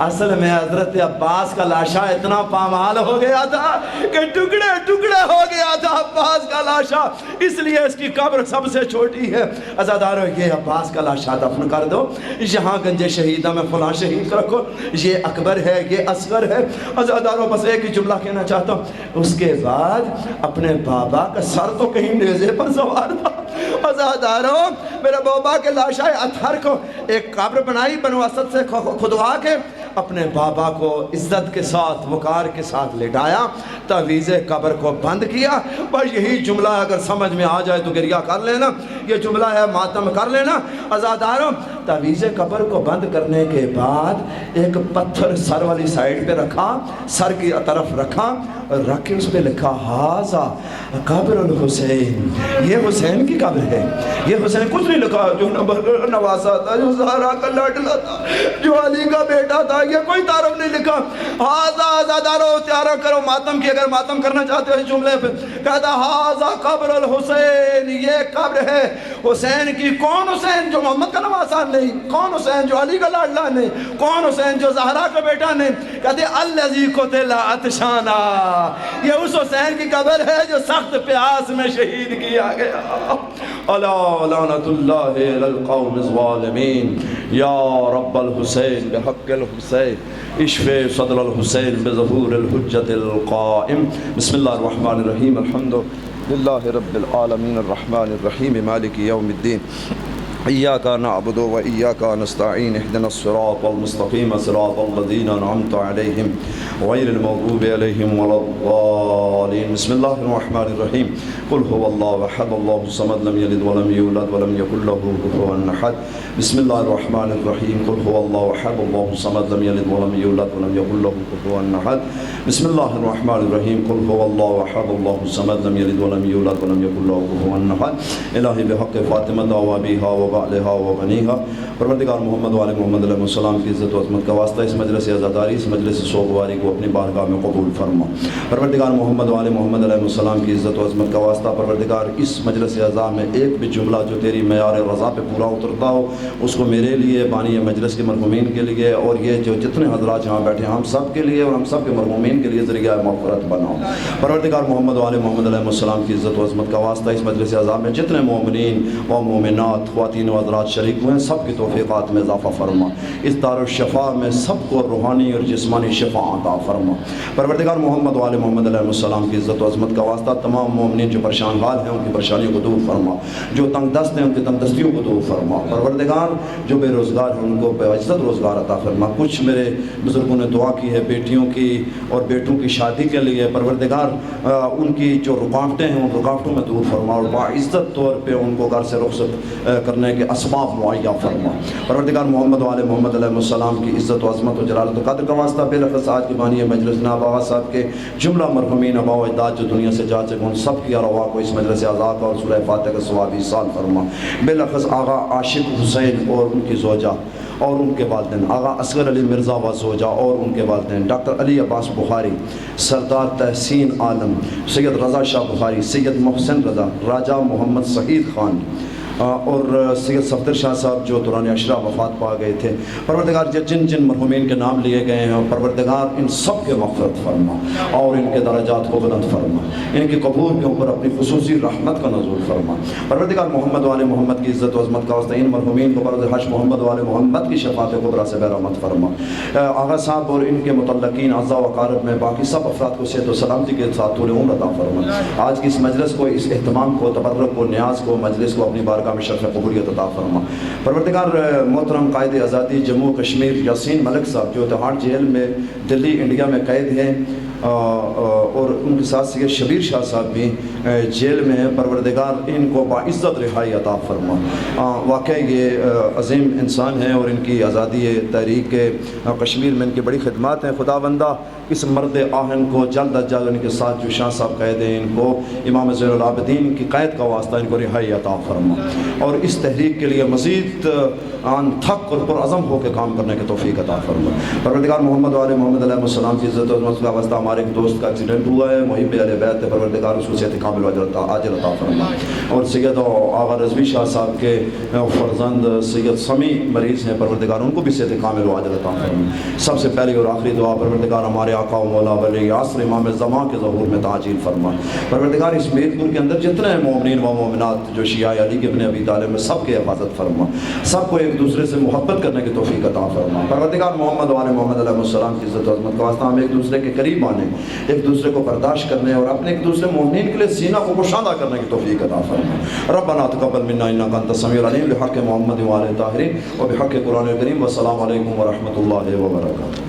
اصل میں حضرت عباس کا لاشا اتنا پامال ہو گیا تھا کہ ٹکڑے ٹکڑے ہو گیا تھا عباس کا لاشا، اس لیے اس کی قبر سب سے چھوٹی ہے. عزادارو یہ عباس کا لاشا دفن کر دو، یہاں گنج شہیدہ میں فلاں شہید کو رکھو، یہ اکبر ہے یہ اصغر ہے. عزادارو بس ایک ہی جملہ کہنا چاہتا ہوں، اس کے بعد اپنے بابا کا سر تو کہیں نیزے پر سوار تھا. عزادارو میرے بابا کے لاشا اطہر کو ایک قبر بنائی بنو اسد سے کھدوا کے، اپنے بابا کو عزت کے ساتھ وقار کے ساتھ لٹایا، تعویذ قبر کو بند کیا. بس یہی جملہ اگر سمجھ میں آ جائے تو گریہ کر لینا، یہ جملہ ہے ماتم کر لینا. عزاداروں تعویذ قبر کو بند کرنے کے بعد ایک پتھر سر والی سائڈ پہ رکھا، سر کی طرف رکھا، رکھ کے اس پہ لکھا ھذا قبر الحسین، یہ حسین کی قبر ہے۔ یہ حسین کچھ نہیں لکھا، جو نواسا تھا، جو زہرا کا لاڈلا تھا، جو علی کا بیٹا تھا، یہ کوئی تعارف نہیں لکھا۔ ھذا آزادارو تیارہ کرو ماتم کی، اگر ماتم کرنا چاہتے ہو اس جملے پہ کہتا ھذا قبر الحسین، یہ قبر ہے حسین کی۔ کون حسین؟ جو محمد کا نواسا نہیں، کون حسین؟ جو علی کا لاڈلا نہیں، کون حسین؟ جو زہرا کا بیٹا نہیں۔ کہتے الذی قتل عطشانا، یہ اس حسین کی قبر ہے جو سخت پیاس میں شہید کیا گیا۔ الا لعنت اللہ علی القوم الظالمین، یا رب الحسین بحق الحسین اشفِ صدر الحسین بظہور الحجت القائم۔ بسم اللہ الرحمن الرحیم، الحمد للہ رب العالمین الرحمن الرحیم مالک یوم الدین، ایاک نعبد و ایاک نستعین، اہدنا الصراط المستقیم صراط الذین انعمت علیہم غیر المغضوب علیہم ولا الضالین۔ بسم اللہ الرحمن الرحیم، قل هو اللہ احد اللہ الصمد لم یلد ولم یولد ولم یکن له کفوا احد۔ بسم اللہ الرحمن الرحیم، قل هو اللہ احد اللہ الصمد لم یلد ولم یولد ولم یکن له کفوا احد۔ بسم اللہ الرحمن الرحیم، قل هو اللہ احد اللہ الصمد لم یلد ولم یولد ولم یکن له کفوا احد۔ الہی بحق فاطمہ وابیہا وبعلہا وبنیہا، پروردگار محمد و آل محمد علیہ السلام کی عزت و عظمت کا واسطہ اس مجلس عزاداری، اس مجلس سوگواری کو اپنی بارگاہ میں قبول فرما۔ پروردگار محمد و آل محمد علیہ السلام کی عزت و عظمت کا واسطہ پروردگار اس مجلس اعزاء میں ایک بھی جملہ جو تیری معیار رضا پہ پورا اترتا ہو اس کو میرے لیے، بانی مجلس کے مرحومین کے لیے، اور یہ جو جتنے حضرات یہاں بیٹھے ہیں ہم سب کے لیے اور ہم سب کے مرحومین کے لیے ذریعہ مغفرت بناؤ۔ پروردگار محمد و آل محمد علیہ السلام کی عزت و عظمت کا واسطہ اس مجلس اعزاء میں جتنے مومنین و مومنات، خواتین و حضرات شریک ہوئے ہیں سب کی توفیقات میں اضافہ فرما، اس دار الشفا میں سب کو روحانی اور جسمانی شفا عطا فرما۔ پروردگار محمد و آل محمد علیہ السلام کی عزت و عظمت کا واسطہ تمام مومنین جو پریشان حال ہیں ان کی پریشانیوں کو دور فرما، جو تنگ دست ہیں ان کی تنگ دستیوں کو دور فرما۔ پروردگار جو بے روزگار ہیں ان کو باعزت روزگار عطا فرما۔ کچھ میرے بزرگوں نے دعا کی ہے بیٹیوں کی اور بیٹوں کی شادی کے لیے، پروردگار ان کی جو رکاوٹیں ہیں ان رکاوٹوں میں دور فرما اور باعزت طور پہ ان کو گھر سے رخصت کرنے کے اسباب مہیا فرما۔ پروردگار محمد و آل محمد علیہ السلام کی عزت و عظمت و جلالت و قدر کا واسطہ بے لفظ آج کی بانی مجلس ناب آغا صاحب کے جملہ مرحومین آباء و اجداد جو دنیا سے جا چکے ان سب کی ارواح کو اس مجلس اعزاء کا اور سورہ فاتحہ کا ثوابی سال فرما۔ بے لفظ آغا عاشق حسین اور ان کی زوجہ اور ان کے والدین، آغا اصغر علی مرزا و زوجہ اور ان کے والدین، ڈاکٹر علی عباس بخاری، سردار تحسین عالم، سید رضا شاہ بخاری، سید محسن رضا، راجہ محمد سعید خان اور سید صفدر شاہ صاحب جو دوران عشرہ وفات پا گئے تھے۔ پروردگار جن جن مرحومین کے نام لیے گئے ہیں پروردگار ان سب کے مغفرت فرما اور ان کے درجات کو بلند فرما، ان کی قبور کے اوپر اپنی خصوصی رحمت کا نزول فرما۔ پروردگار محمد و آل محمد کی عزت و عظمت کا واسطہ ان مرحومین کو برد حج محمد و آل محمد کی شفاعت کبریٰ سے برحمت فرما۔ آغا صاحب اور ان کے متعلقین اعضاء و اقارب میں باقی سب افراد کو صحت و سلامتی کے ساتھ طول عمر عطا فرما۔ آج کی اس مجلس کو، اس اہتمام کو، تبرک کو، نیاز کو، مجلس کو اپنی بارگاہ میں شرف قبولیت عطا فرما۔ پروردگار محترم قائد آزادی جموں کشمیر یاسین ملک صاحب جو تہاڑ جیل میں دلی انڈیا میں قید ہیں اور ان کے ساتھ سید شبیر شاہ صاحب بھی جیل میں ہیں، پروردگار ان کو باعزت رہائی عطا فرما۔ واقعی یہ عظیم انسان ہیں اور ان کی آزادی تحریک کشمیر میں ان کی بڑی خدمات ہیں۔ خداوندہ اس مرد آہن کو جلد از جلد ان کے ساتھ جو شاہ صاحب قید ہیں ان کو امام زین العابدین کی قید کا واسطہ ان کو رہائی عطا فرما اور اس تحریک کے لیے مزید تھک اور پرعزم ہو کے کام کرنے کی توفیق عطا فرما۔ پروردگار محمد و آل محمد علیہ السلام کی عزت و عظمت کا واسطہ ہمارے ایک دوست کا ایکسیڈنٹ ہوا ہے، محب اہل بیت ہے، پروردگار اس کو صحت کامل و عاجل عطا فرما۔ اور سید آغا رضوی شاہ صاحب کے فرزند سید سمیع مریض ہیں، پروردگار ان کو بھی صحت کامل و عاجل عطا فرما۔ سب سے پہلی اور آخری دعا پروردگار ہمارے آقا و مولا ولی عصر امام زمان کے ظہور میں تعجیل فرما۔ پروردگار اس میر پور کے اندر جتنے مومنین و مومنات جو شیعہ علی ابن ابی طالب میں سب کی حفاظت فرما، سب کو ایک دوسرے سے محبت کرنے کی توفیق عطا فرما۔ پروردگار محمد و آل محمد علیہ السلام کی عزت و عظمت کا واسطہ ہم ایک دوسرے کے قریب آنے، ایک دوسرے کو برداشت کرنے اور اپنے ایک دوسرے مومنین کے لیے سینہ کو گشادہ کرنے کی توفیق عطا فرما۔ ربنا تقبل منا انک انت السمیع العلیم، بحق محمد و آل طاہرین و بحق قرآن کریم۔ والسلام علیکم ورحمۃ اللہ وبرکاتہ۔